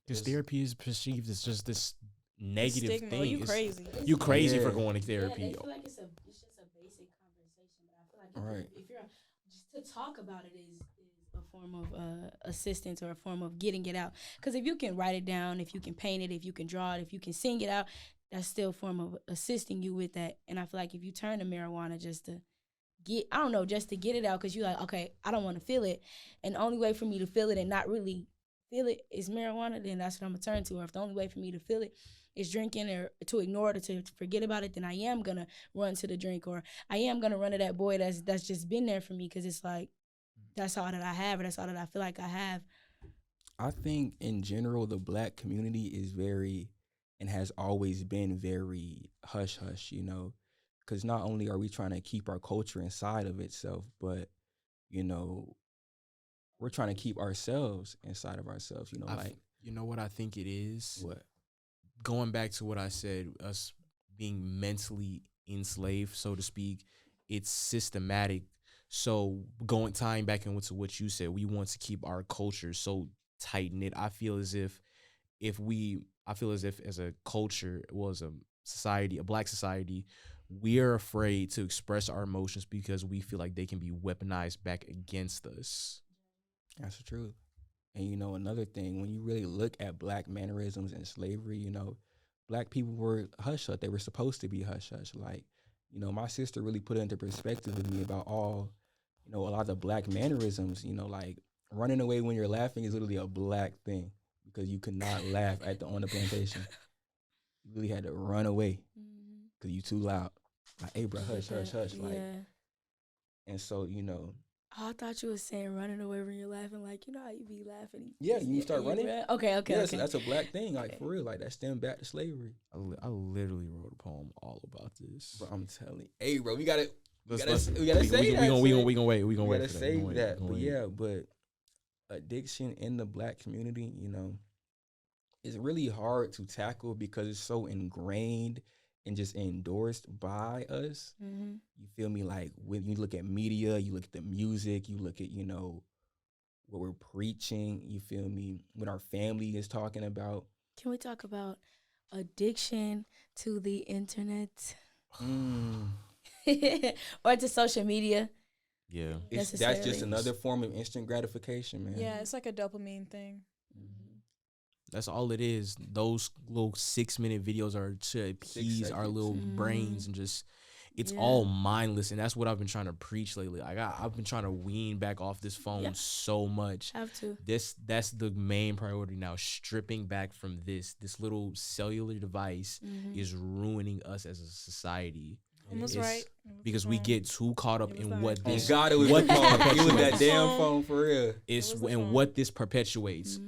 Speaker 1: Because
Speaker 5: It's-
Speaker 1: therapy is perceived as just this negative
Speaker 3: Stigma.
Speaker 1: thing.
Speaker 3: You
Speaker 1: It's-
Speaker 3: crazy.
Speaker 1: You crazy
Speaker 2: Yeah.
Speaker 1: for going to
Speaker 4: Yeah,
Speaker 1: therapy.
Speaker 4: they feel like it's just a basic conversation, but I feel like
Speaker 2: Right.
Speaker 4: if you're just to talk about it is a form of assistance or a form of getting it out. Because if you can write it down, if you can paint it, if you can draw it, if you can sing it out, that's still a form of assisting you with that. And I feel like if you turn to marijuana just to just to get it out, because you're like, okay, I don't want to feel it, and the only way for me to feel it and not really feel it is marijuana, then that's what I'm gonna turn to. Or if the only way for me to feel it is drinking or to ignore it or to forget about it, then I am gonna run to the drink, or I am gonna run to that boy that's just been there for me, because it's like that's all that I have, or that's all that I feel like I have.
Speaker 2: I think in general, the black community is very and has always been very hush hush, you know, because not only are we trying to keep our culture inside of itself, but, you know, we're trying to keep ourselves inside of ourselves, you know,
Speaker 1: You know what I think it is?
Speaker 2: what?
Speaker 1: Going back to what I said, us being mentally enslaved, so to speak, it's systematic. So tying back into what you said, we want to keep our culture so tight knit. I feel as if as a culture, as a society, a black society, we are afraid to express our emotions because we feel like they can be weaponized back against us.
Speaker 2: That's the truth. And, you know, another thing, when you really look at black mannerisms and slavery, you know, black people were hush hush. They were supposed to be hush hush. Like, you know, my sister really put it into perspective with me about all, you know, a lot of the black mannerisms, you know, like running away when you're laughing is literally a black thing because you could not laugh on the plantation. You really had to run away because you too loud. Like, hey, bro, hush, hush, hush.
Speaker 4: Yeah.
Speaker 2: Like, and so, you know.
Speaker 4: Oh, I thought you were saying running away when you're laughing, like, you know how you be laughing.
Speaker 2: Yeah, you start running.
Speaker 4: Run? Okay.
Speaker 2: Yeah, so that's a black thing, like, for real. Like, that stemmed back to slavery.
Speaker 1: I literally wrote a poem all about this.
Speaker 2: Bro, I'm telling you. Hey, bro, we gotta
Speaker 1: We
Speaker 2: say that.
Speaker 1: gonna wait. We gonna wait.
Speaker 2: We
Speaker 1: For
Speaker 2: gotta
Speaker 1: that.
Speaker 2: save that. But yeah, but addiction in the black community, you know, is really hard to tackle because it's so ingrained and just endorsed by us.
Speaker 4: Mm-hmm.
Speaker 2: You feel me? Like when you look at media, you look at the music, you look at, you know, what we're preaching, you feel me? What our family is talking about.
Speaker 4: Can we talk about addiction to the internet? Or to social media?
Speaker 1: Yeah.
Speaker 2: That's just another form of instant gratification, man.
Speaker 3: Yeah, it's like a dopamine thing.
Speaker 1: That's all it is. Those little 6-minute videos are to appease our little brains and just, it's all mindless. And that's what I've been trying to preach lately. Like I've been trying to wean back off this phone so much.
Speaker 4: Have to.
Speaker 1: That's the main priority now. Stripping back from this little cellular device is ruining us as a society.
Speaker 3: Almost right.
Speaker 1: Because we get too caught up in what
Speaker 2: Oh
Speaker 1: this
Speaker 2: God, it was
Speaker 1: what
Speaker 2: the phone. It was that
Speaker 1: perpetuates.
Speaker 2: damn phone for real.
Speaker 1: It's and what this perpetuates.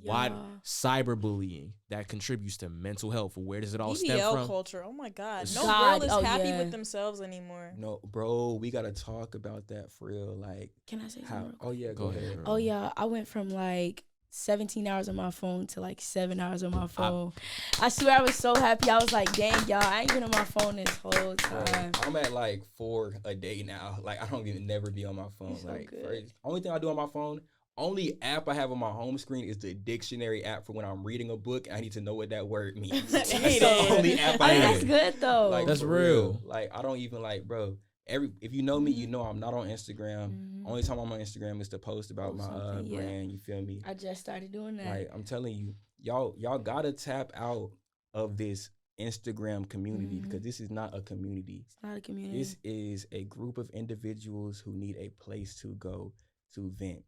Speaker 1: Why cyberbullying that contributes to mental health? Where does it all stem
Speaker 3: BBL
Speaker 1: from?
Speaker 3: culture. Oh my God.
Speaker 1: It's
Speaker 3: No
Speaker 4: God.
Speaker 3: girl is
Speaker 4: Oh,
Speaker 3: happy
Speaker 4: yeah.
Speaker 3: with themselves anymore.
Speaker 2: No, bro, we gotta talk about that for real. Like,
Speaker 4: Can I say
Speaker 2: how?
Speaker 4: something?
Speaker 2: Oh yeah, go ahead.
Speaker 4: Oh yeah, I went from like 17 hours on my phone to like 7 hours on my phone. I swear I was so happy. I was like, dang, y'all, I ain't been on my phone this whole time.
Speaker 2: I'm at like 4 a day now. Like, I don't even never be on my phone.
Speaker 4: So
Speaker 2: Like,
Speaker 4: good.
Speaker 2: only thing I do on my phone, only app I have on my home screen is the dictionary app for when I'm reading a book and I need to know what that word means. That's
Speaker 3: Hate
Speaker 2: the
Speaker 3: it.
Speaker 2: only app
Speaker 4: Oh,
Speaker 2: I
Speaker 4: that's
Speaker 2: have.
Speaker 4: good though.
Speaker 2: Like,
Speaker 1: That's
Speaker 2: for
Speaker 1: real.
Speaker 2: Like, I don't even like, bro. If you know me, you know I'm not on Instagram. Only time I'm on Instagram is to post about my
Speaker 4: something, yeah.
Speaker 2: brand. You feel me?
Speaker 4: I just started doing that.
Speaker 2: Like, I'm telling you, y'all gotta tap out of this Instagram community because this is not a community.
Speaker 4: It's not a community.
Speaker 2: This is a group of individuals who need a place to go to vent.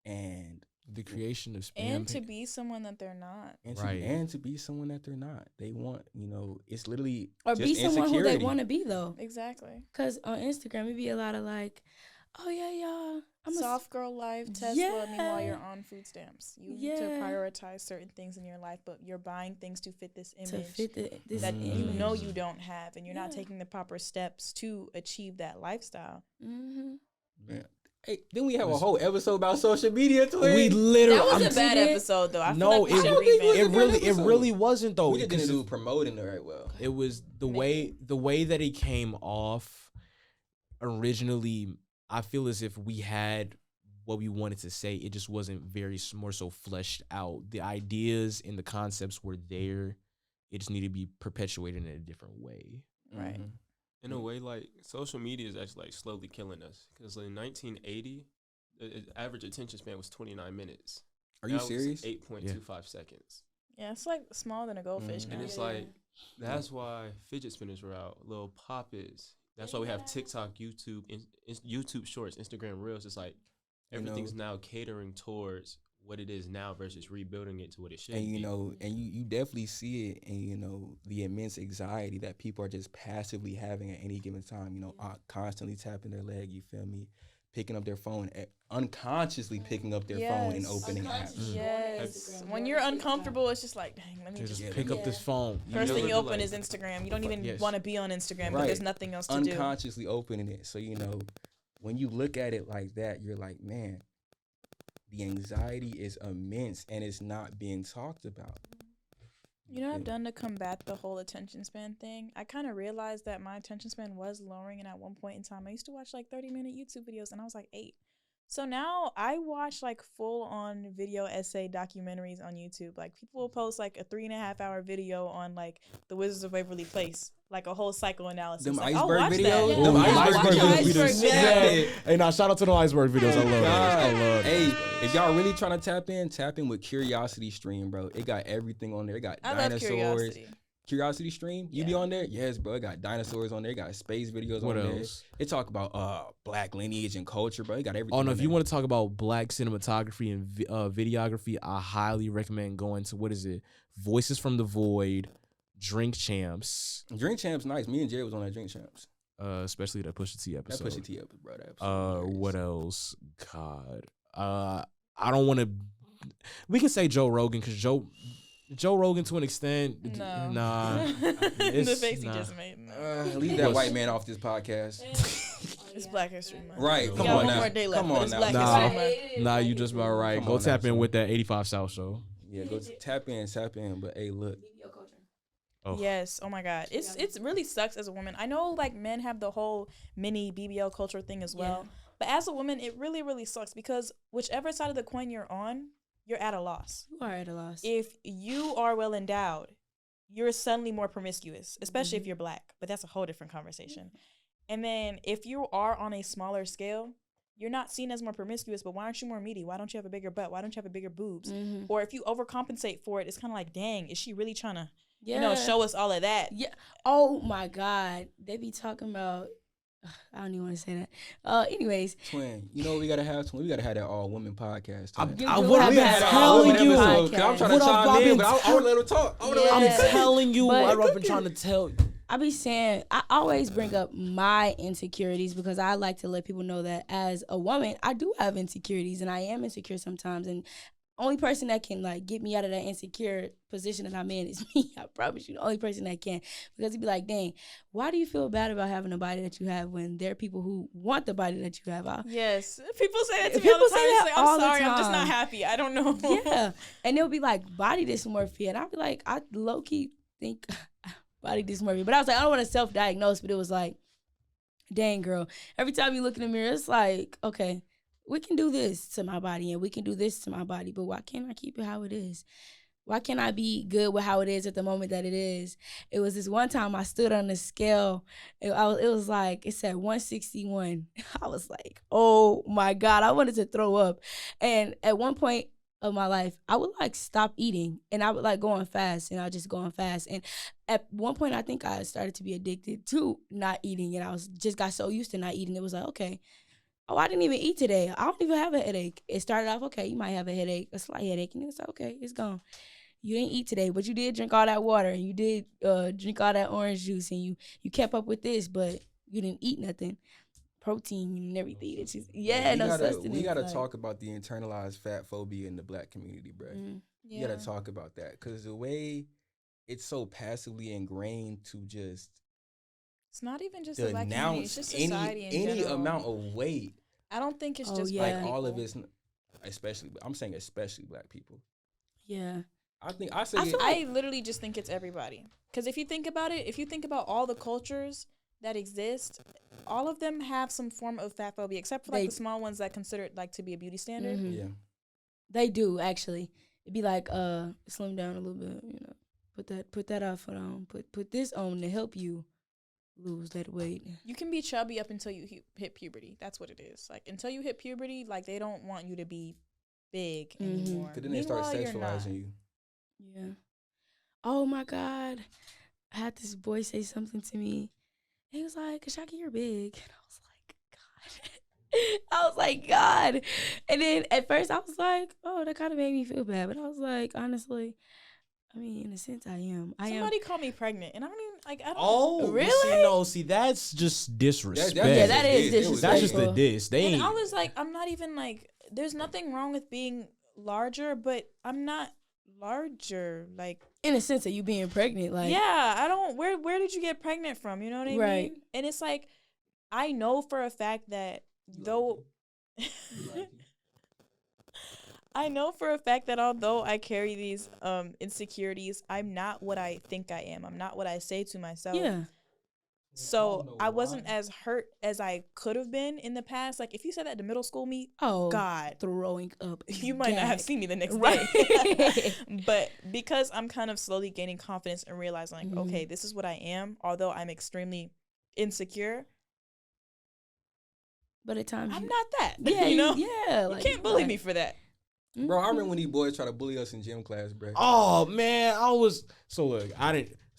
Speaker 2: And
Speaker 1: The creation of spam
Speaker 3: And to
Speaker 1: pic-
Speaker 3: be someone that they're not.
Speaker 2: and to be someone that they're not. They want, it's literally
Speaker 4: Or
Speaker 2: just
Speaker 4: be someone who they
Speaker 2: insecurity.
Speaker 4: want to be though.
Speaker 3: Exactly.
Speaker 4: Because on Instagram, it be a lot of like, oh yeah, y'all. I'm
Speaker 3: Soft girl life, Tesla.
Speaker 4: Yeah.
Speaker 3: Meanwhile, you're on food stamps. You need to
Speaker 4: Yeah.
Speaker 3: prioritize certain things in your life, but you're buying things to fit this
Speaker 4: to
Speaker 3: image
Speaker 4: fit this
Speaker 3: that you
Speaker 4: image.
Speaker 3: know you don't have, and you're not
Speaker 4: Yeah.
Speaker 3: taking the proper steps to achieve that lifestyle.
Speaker 4: Mm-hmm.
Speaker 2: Man. Hey, then we have a whole episode about social media, twin.
Speaker 1: we literally.
Speaker 3: That was
Speaker 1: I'm
Speaker 3: a bad
Speaker 4: did it.
Speaker 3: episode, though. I feel
Speaker 1: No,
Speaker 3: like we
Speaker 1: it-
Speaker 3: should
Speaker 1: I don't
Speaker 2: think it was
Speaker 3: revamp
Speaker 2: a
Speaker 1: It
Speaker 2: bad
Speaker 1: really, it
Speaker 2: episode.
Speaker 1: really wasn't though.
Speaker 2: we just
Speaker 1: because
Speaker 2: didn't do promoting it right well.
Speaker 1: it was the way that it came off originally. I feel as if we had what we wanted to say. It just wasn't more so fleshed out. The ideas and the concepts were there. It just needed to be perpetuated in a different way.
Speaker 3: Right.
Speaker 2: Mhm.
Speaker 5: In a way, like social media is actually like slowly killing us. Because in 1980, the average attention span was 29 minutes.
Speaker 2: Are you serious?
Speaker 5: 8.25 seconds.
Speaker 3: Yeah, it's like smaller than a goldfish
Speaker 2: Mhm.
Speaker 3: now.
Speaker 5: And it's like, that's why fidget spinners were out, little pop is. That's why we have TikTok, YouTube, YouTube Shorts, Instagram Reels. It's like everything's now catering towards what it is now versus rebuilding it to what it should
Speaker 2: And
Speaker 5: be.
Speaker 2: you definitely see it, and the immense anxiety that people are just passively having at any given time. Constantly tapping their leg. You feel me? Picking up their phone, unconsciously picking up their phone and
Speaker 3: Yes.
Speaker 2: opening apps.
Speaker 3: Yes. When you're uncomfortable, it's just like, dang, let me
Speaker 1: Just
Speaker 3: just.
Speaker 1: pick up this phone.
Speaker 3: First
Speaker 5: know,
Speaker 3: thing you
Speaker 5: it'd be
Speaker 3: open
Speaker 5: like-
Speaker 3: is Instagram. You don't even
Speaker 1: Yes.
Speaker 3: want to be on Instagram, but
Speaker 2: Right.
Speaker 3: there's nothing else to do.
Speaker 2: Unconsciously opening it. So when you look at it like that, you're like, man, the anxiety is immense and it's not being talked about.
Speaker 3: You know what I've done to combat the whole attention span thing? I kind of realized that my attention span was lowering, and at one point in time, I used to watch like 30-minute YouTube videos, and I was like 8. So now I watch like full-on video essay documentaries on YouTube. Like people will post like a 3.5-hour video on like the Wizards of Waverly Place, like a whole psychoanalysis.
Speaker 2: Them
Speaker 3: Like, I'll
Speaker 2: iceberg
Speaker 3: watch
Speaker 2: videos?
Speaker 3: that.
Speaker 2: Them
Speaker 1: Ooh,
Speaker 2: iceberg
Speaker 3: videos.
Speaker 1: Yeah. Hey, now shout out to the iceberg videos. I love it. I
Speaker 2: God.
Speaker 1: love
Speaker 2: Hey,
Speaker 1: it.
Speaker 2: if y'all really trying to tap in with Curiosity Stream, bro. It got everything on there. It got
Speaker 3: I love
Speaker 2: dinosaurs.
Speaker 3: Curiosity.
Speaker 2: Curiosity Stream, you be
Speaker 3: Yeah.
Speaker 2: on there? Yes, bro. It got dinosaurs on there. It got space videos
Speaker 1: What
Speaker 2: on there.
Speaker 1: else?
Speaker 2: It talk about Black lineage and culture, bro. It got everything.
Speaker 1: Oh no!
Speaker 2: on
Speaker 1: If you
Speaker 2: there.
Speaker 1: want to talk about black cinematography and videography, I highly recommend going to Voices from the Void, Drink Champs,
Speaker 2: Drink Champs, nice. Me and Jerry was on that Drink Champs.
Speaker 1: especially that Pusha T
Speaker 2: That
Speaker 1: episode.
Speaker 2: Pusha T episode, bro. That episode was
Speaker 1: What
Speaker 2: crazy.
Speaker 1: else? God, I don't want to. We can say Joe Rogan because Joe Rogan to an extent.
Speaker 3: No.
Speaker 1: Nah.
Speaker 3: The
Speaker 1: It's-
Speaker 3: face
Speaker 1: nah.
Speaker 3: he just made. No.
Speaker 2: Leave that white man off this podcast.
Speaker 3: It's Black History Month.
Speaker 2: Right,
Speaker 3: We
Speaker 2: come
Speaker 3: got
Speaker 2: on
Speaker 3: one
Speaker 2: now.
Speaker 3: more day left,
Speaker 2: Come
Speaker 3: but
Speaker 2: on
Speaker 3: it's
Speaker 2: now.
Speaker 3: Black
Speaker 1: Nah.
Speaker 3: History Month.
Speaker 1: Nah, you just about right.
Speaker 2: Come
Speaker 1: Go
Speaker 2: on
Speaker 1: tap
Speaker 2: now,
Speaker 1: in
Speaker 2: son.
Speaker 1: with that 85 South show.
Speaker 2: Yeah, go tap in. But hey, look,
Speaker 1: Oh.
Speaker 3: Yes. Oh my God. It's really sucks as a woman. I know like men have the whole mini BBL culture thing as well, but as a woman, it really really sucks because whichever side of the coin you're on, you're at a loss.
Speaker 4: You are at a loss.
Speaker 3: If you are well endowed, you're suddenly more promiscuous, especially if you're black. But that's a whole different conversation. And then if you are on a smaller scale, you're not seen as more promiscuous, but why aren't you more meaty? Why don't you have a bigger butt? Why don't you have a bigger boobs?
Speaker 4: Mhm.
Speaker 3: Or if you overcompensate for it, it's kind of like, dang, is she really trying to,
Speaker 4: Yeah.
Speaker 3: show us all of that?
Speaker 4: Yeah. Oh my God. They be talking about. I don't even want to say that. Anyways,
Speaker 2: twin, you know what we gotta have? Twin, we gotta have that all women podcast. Twin.
Speaker 4: You
Speaker 1: I
Speaker 4: do
Speaker 1: would
Speaker 4: have
Speaker 1: have
Speaker 4: to
Speaker 1: been
Speaker 4: have
Speaker 1: telling
Speaker 4: all
Speaker 1: you.
Speaker 4: women
Speaker 2: I'm
Speaker 4: podcast.
Speaker 2: trying to
Speaker 1: What
Speaker 2: chime
Speaker 1: I've
Speaker 2: in,
Speaker 1: been
Speaker 2: but I would let him talk. I would let
Speaker 1: I'm
Speaker 2: him
Speaker 3: Yeah.
Speaker 2: talk.
Speaker 1: telling you.
Speaker 4: But-
Speaker 1: I've been trying to tell you.
Speaker 4: I be saying, I always bring up my insecurities because I like to let people know that as a woman, I do have insecurities and I am insecure sometimes. And only person that can like get me out of that insecure position that I'm in is me. I promise you, the only person that can. Because it'd be like, dang, why do you feel bad about having the body that you have when there are people who want the body that you have?
Speaker 3: Yes. People say that to me
Speaker 4: People
Speaker 3: all the time.
Speaker 4: say
Speaker 3: It's
Speaker 4: that
Speaker 3: like, I'm
Speaker 4: all the
Speaker 3: sorry, I'm just not
Speaker 4: time.
Speaker 3: happy. I don't know.
Speaker 4: Yeah. And it'll be like body dysmorphia. And I'll be like, I low key think body dysmorphia. But I was like, I don't want to self-diagnose, but it was like, dang, girl. Every time you look in the mirror, it's like, okay, we can do this to my body and we can do this to my body, but why can't I keep it how it is? Why can't I be good with how it is at the moment that it is? It was this one time I stood on the scale. It was like, it said 161. I was like, oh my God, I wanted to throw up. And at one point of my life, I would like stop eating and I would like go on fast and I would just go on fast. And at one point, I think I started to be addicted to not eating and I just got so used to not eating. It was like, okay, oh, I didn't even eat today. I don't even have a headache. It started off, okay, you might have a headache, a slight headache, and it's okay, it's gone. You didn't eat today, but you did drink all that water, and you did drink all that orange juice, and you kept up with this, but you didn't eat nothing. Protein and everything. It's just, sustenance.
Speaker 2: We gotta talk about the internalized fat phobia in the Black community, bro.
Speaker 3: Yeah.
Speaker 2: You gotta talk about that because the way it's so passively ingrained to just
Speaker 3: It's not even just the Black community. It's just
Speaker 2: any
Speaker 3: society in
Speaker 2: any
Speaker 3: general.
Speaker 2: amount of weight.
Speaker 3: I don't think it's just
Speaker 2: Like
Speaker 3: Black
Speaker 2: all of
Speaker 3: people.
Speaker 2: it's, especially Black people.
Speaker 4: Yeah.
Speaker 3: I literally just think it's everybody. Because if you think about it, if you think about all the cultures that exist, all of them have some form of fat phobia, except for like the small ones that consider it like to be a beauty standard.
Speaker 4: Mm-hmm.
Speaker 2: Yeah,
Speaker 4: they do actually. It'd be like slim down a little bit, put that outfit on, put this on to help you lose that weight.
Speaker 3: You can be chubby up until you hit puberty. That's what it is. Like until you hit puberty, like they don't want you to be big anymore.
Speaker 2: Because then they start sexualizing you.
Speaker 4: Yeah. Oh my God, I had this boy say something to me. He was like, Ashaki, you're big. And I was like, God. And then at first I was like, oh, that kind of made me feel bad. But I was like, honestly, I mean, in a sense, I am.
Speaker 3: Somebody called me pregnant. And I don't even, like, I don't.
Speaker 1: Oh,
Speaker 3: really?
Speaker 1: See, that's just disrespect.
Speaker 4: That is disrespectful.
Speaker 1: That's just the diss.
Speaker 3: And I was like, I'm not even like, there's nothing wrong with being larger, but I'm not larger, like
Speaker 4: in a sense of you being pregnant, like
Speaker 3: I don't where did you get pregnant from, you know what I mean? And it's like I know for a fact that I know for a fact that although I carry these insecurities, I'm not what I think I am. I'm not what I say to myself.
Speaker 4: Yeah.
Speaker 3: So I wasn't as hurt as I could have been in the past. Like if you said that to middle school me, God,
Speaker 4: throwing up.
Speaker 3: You might not have seen me the next day. But because I'm kind of slowly gaining confidence and realizing like, okay, this is what I am, although I'm extremely insecure.
Speaker 4: But at times
Speaker 3: I'm not that.
Speaker 4: Yeah,
Speaker 3: you know?
Speaker 4: Yeah.
Speaker 3: Like, you can't bully me for that.
Speaker 2: Bro, I remember when these boys try to bully us in gym class, bro.
Speaker 1: Oh man,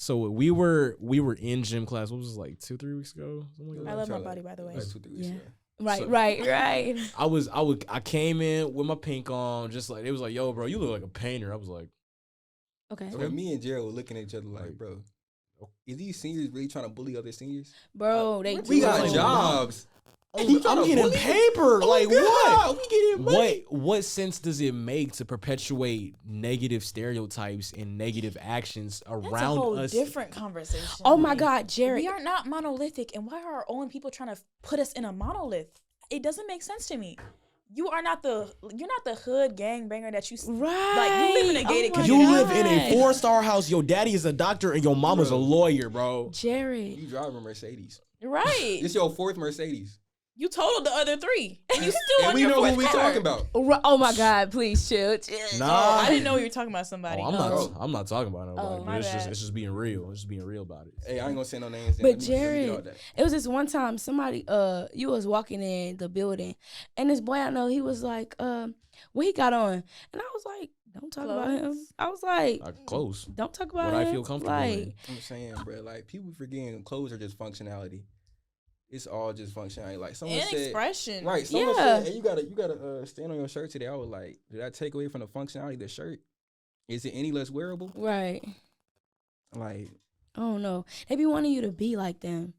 Speaker 1: we were in gym class. What was it, like 2-3 weeks ago? Something like that?
Speaker 3: I love my body, by the way.
Speaker 2: Like 2-3 weeks ago.
Speaker 4: Right.
Speaker 1: I came in with my pink on, just like it was like, yo, bro, you look like a painter. I was like,
Speaker 4: okay.
Speaker 2: So me and Jared were looking at each other like, bro, is these seniors really trying to bully other seniors?
Speaker 4: Bro,
Speaker 2: we got jobs.
Speaker 1: I'm getting paper. Like what?
Speaker 2: We getting money.
Speaker 1: What sense does it make to perpetuate negative stereotypes and negative actions around us?
Speaker 3: That's a whole different conversation.
Speaker 4: Oh my God, Jerry.
Speaker 3: We are not monolithic, and why are our own people trying to put us in a monolith? It doesn't make sense to me. You're not the hood gangbanger that you like. You live in a gated community.
Speaker 1: You live in a 4-star house. Your daddy is a doctor and your mama's a lawyer, bro.
Speaker 4: Jerry,
Speaker 2: you drive a Mercedes,
Speaker 3: right?
Speaker 2: This your 4th Mercedes.
Speaker 3: You totaled the other 3, and you still.
Speaker 2: And we know who we talking about.
Speaker 4: Oh my God! Please chill.
Speaker 1: Nah,
Speaker 3: I didn't know you were talking about somebody.
Speaker 1: I'm not talking about nobody.
Speaker 3: My bad.
Speaker 1: It's just being real. It's just being real about it.
Speaker 2: Hey, I ain't gonna say no names.
Speaker 4: But Jerry, it was this one time somebody you was walking in the building, and this boy I know, he was like what he got on, and I was like, don't talk about him. I was like,
Speaker 1: clothes.
Speaker 4: Don't talk about
Speaker 1: what
Speaker 4: him.
Speaker 1: I feel comfortable in.
Speaker 2: I'm saying, bro, like people forgetting clothes are just functionality. It's all just functionality. Like someone
Speaker 3: and
Speaker 2: said,
Speaker 3: expression.
Speaker 2: Right. Someone said, hey, you gotta stand on your shirt today. I was like, did I take away from the functionality of the shirt? Is it any less wearable?
Speaker 4: Right.
Speaker 2: Like,
Speaker 4: oh no, they be wanting you to be like them.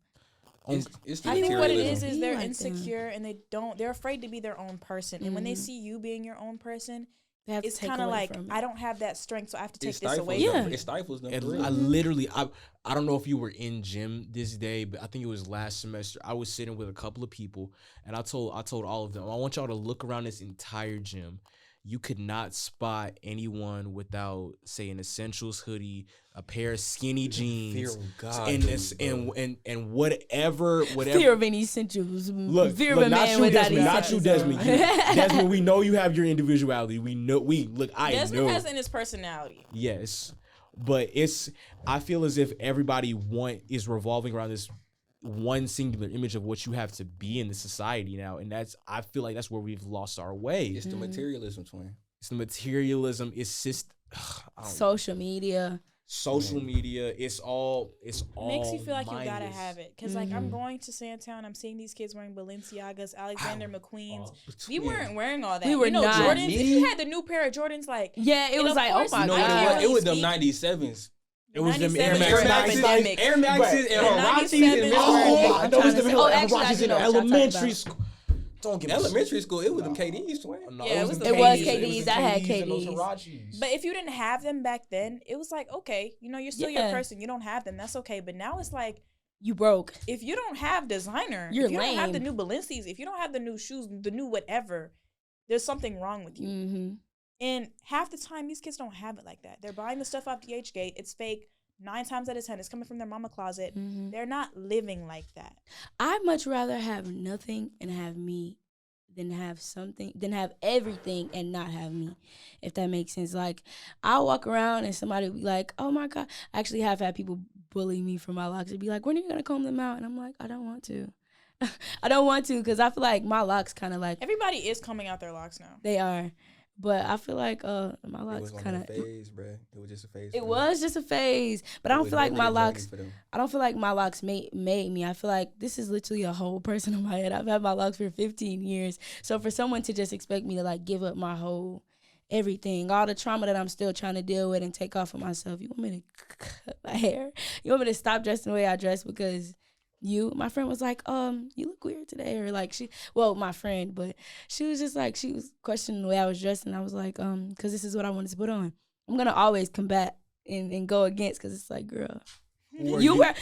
Speaker 2: It's
Speaker 3: I think what it is they're
Speaker 4: like
Speaker 3: insecure and they're afraid to be their own person. And when they see you being your own person, it's kind of like, I don't have that strength, so I have to take this away.
Speaker 2: Yeah, it stifles them.
Speaker 1: I don't know if you were in gym this day, but I think it was last semester. I was sitting with a couple of people, and I told all of them, I want y'all to look around this entire gym. You could not spot anyone without, say, an Essentials hoodie, a pair of skinny jeans, and whatever.
Speaker 4: Fear of any Essentials. Fear of a man
Speaker 1: without not you, Desmond. Desmond, we know you have your individuality.
Speaker 3: Desmond has in his personality.
Speaker 1: Yes, but I feel as if everybody is revolving around this one singular image of what you have to be in the society now, and I feel like that's where we've lost our way.
Speaker 2: It's the materialism, twin.
Speaker 1: It's the materialism. It's just
Speaker 4: social media.
Speaker 1: social media. It's all
Speaker 3: It makes you feel like you gotta
Speaker 1: mindless.
Speaker 3: have it. Because, like, I'm going to Sandtown, I'm seeing these kids wearing Balenciagas, Alexander McQueen's. We weren't wearing all that.
Speaker 4: We were not.
Speaker 3: Jordans. If
Speaker 2: Me?
Speaker 3: you had the new pair of Jordans, like,
Speaker 4: Yeah, it
Speaker 3: and
Speaker 4: was
Speaker 3: of
Speaker 4: like, oh
Speaker 3: course,
Speaker 4: my
Speaker 2: You know
Speaker 3: I
Speaker 2: what
Speaker 3: can't
Speaker 2: it was?
Speaker 3: really
Speaker 2: It was them
Speaker 3: speak.
Speaker 2: 97s.
Speaker 1: It was them
Speaker 3: 97
Speaker 1: Air Max
Speaker 3: were
Speaker 1: 97s.
Speaker 3: epidemic.
Speaker 2: Air Maxes and
Speaker 3: The
Speaker 2: Hirachis
Speaker 3: 97s
Speaker 2: and
Speaker 3: were-
Speaker 1: Oh,
Speaker 4: I'm
Speaker 1: those
Speaker 4: trying
Speaker 1: them
Speaker 4: to say-
Speaker 1: hell
Speaker 4: oh, actually, I
Speaker 1: Rogers
Speaker 4: do
Speaker 1: in
Speaker 4: know what y'all talking
Speaker 1: elementary
Speaker 4: about.
Speaker 1: school. Don't give me
Speaker 2: Elementary school, it was them KDs, twin.
Speaker 1: No,
Speaker 3: Yeah, it was
Speaker 1: them
Speaker 3: the
Speaker 4: It was
Speaker 1: KDs.
Speaker 4: KDs.
Speaker 1: the
Speaker 4: I had
Speaker 1: KDs and those
Speaker 4: KDs.
Speaker 1: Hirachis.
Speaker 3: But if you didn't have them back then, it was like, okay, you're still your
Speaker 4: Yeah.
Speaker 3: person. You don't have them. That's okay. But now it's like,
Speaker 4: You broke.
Speaker 3: if you don't have designer,
Speaker 4: You're
Speaker 3: if you don't have the
Speaker 4: lame.
Speaker 3: new Balenci's, if you don't have the new shoes, the new whatever, there's something wrong with you.
Speaker 4: Mm-hmm.
Speaker 3: And half the time, these kids don't have it like that. They're buying the stuff off DHgate. It's fake. 9 times out of 10, it's coming from their mama closet.
Speaker 4: Mm-hmm.
Speaker 3: They're not living like that.
Speaker 4: I'd much rather have nothing and have me than have something, than have everything and not have me, if that makes sense. Like, I'll walk around and somebody will be like, oh my God. I actually have had people bully me for my locks. They'd be like, when are you going to comb them out? And I'm like, I don't want to. I don't want to, because I feel like my locks kind of like,
Speaker 3: Everybody is coming out their locks now.
Speaker 4: they are. But I feel like my
Speaker 2: It
Speaker 4: locks
Speaker 2: was like
Speaker 4: kind
Speaker 2: a
Speaker 4: of,
Speaker 2: phase, bruh. It was just a phase.
Speaker 4: it
Speaker 2: for them.
Speaker 4: was just a phase. But I
Speaker 2: It
Speaker 4: don't
Speaker 2: was
Speaker 4: feel like my
Speaker 2: definitely a journey
Speaker 4: locks,
Speaker 2: for them.
Speaker 4: I don't feel like my locks made me. I feel like this is literally a whole person in my head. I've had my locks for 15 years. So for someone to just expect me to like give up my whole everything, all the trauma that I'm still trying to deal with and take off of myself, you want me to cut my hair? You want me to stop dressing the way I dress because my friend was like, you look weird today, or like my friend, but she was just like, she was questioning the way I was dressed, and I was like, because this is what I wanted to put on. I'm gonna always combat and go against, because it's like, girl,
Speaker 1: Who are
Speaker 4: you wear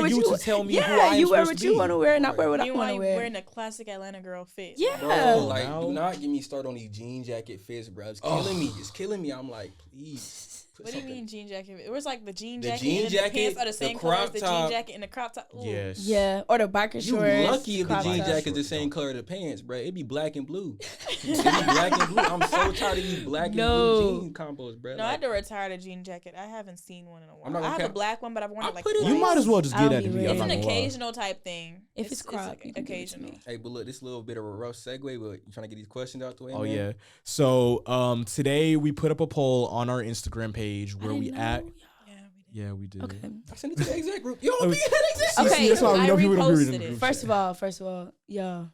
Speaker 4: what
Speaker 1: you
Speaker 4: you
Speaker 1: to tell me who I
Speaker 4: yeah,
Speaker 1: am
Speaker 4: you wear
Speaker 1: supposed
Speaker 4: what
Speaker 1: to
Speaker 4: you
Speaker 1: be?
Speaker 4: want to wear, and I wear what I
Speaker 3: Meanwhile,
Speaker 4: want to
Speaker 3: you
Speaker 4: wear.
Speaker 3: wearing a classic Atlanta girl fit.
Speaker 4: Yeah.
Speaker 2: Bro, like,
Speaker 1: now-
Speaker 2: do not get me started on these jean jacket fits, bro. It's killing me. It's killing me. I'm like, please. put
Speaker 3: What do you
Speaker 2: something-
Speaker 3: mean jean jacket? It was like the jean
Speaker 2: The
Speaker 3: jacket
Speaker 2: jean
Speaker 3: and
Speaker 2: jacket,
Speaker 3: the pants are the
Speaker 2: the
Speaker 3: same color as
Speaker 2: crop
Speaker 3: the
Speaker 2: top.
Speaker 3: jean jacket and the crop top. Ooh.
Speaker 1: Yes.
Speaker 4: Yeah, or the biker
Speaker 2: You
Speaker 4: shorts.
Speaker 2: lucky if the
Speaker 4: crop
Speaker 2: jean
Speaker 4: top.
Speaker 2: jacket's the same color as the pants, bro. It'd be black and blue. It'd be black and blue. I'm so tired of these black and blue jean combos, bro.
Speaker 3: No, I had to retire the jean jacket. I haven't seen one in a
Speaker 2: I'm
Speaker 3: while.
Speaker 2: not
Speaker 3: I
Speaker 2: gonna
Speaker 3: have a
Speaker 2: cap.
Speaker 3: black one, but I've worn
Speaker 2: I
Speaker 3: it like
Speaker 2: put it
Speaker 3: twice.
Speaker 1: You might as well just
Speaker 4: I'll
Speaker 1: get that
Speaker 4: be
Speaker 1: to me.
Speaker 4: real.
Speaker 1: I'm
Speaker 3: It's
Speaker 1: not
Speaker 3: an
Speaker 1: gonna lie.
Speaker 3: occasional type thing.
Speaker 4: If it's crop, you can give it to
Speaker 3: occasional.
Speaker 4: me.
Speaker 2: Hey, but look, this little bit of a rough segue, but you trying to get these questions out the way,
Speaker 1: Oh
Speaker 2: man?
Speaker 1: yeah. So today we put up a poll on our Instagram page
Speaker 4: I
Speaker 1: where we
Speaker 4: didn't
Speaker 1: at.
Speaker 4: know.
Speaker 1: Yeah, we did.
Speaker 4: Okay.
Speaker 2: I sent it to the exec group. Yo,
Speaker 1: Oh,
Speaker 2: be in the exec
Speaker 1: See,
Speaker 2: group.
Speaker 4: Okay,
Speaker 1: that's why we
Speaker 3: I
Speaker 1: know people don't be
Speaker 3: reposted
Speaker 1: reading the
Speaker 3: it.
Speaker 1: group
Speaker 4: First
Speaker 1: chat.
Speaker 4: of all, y'all,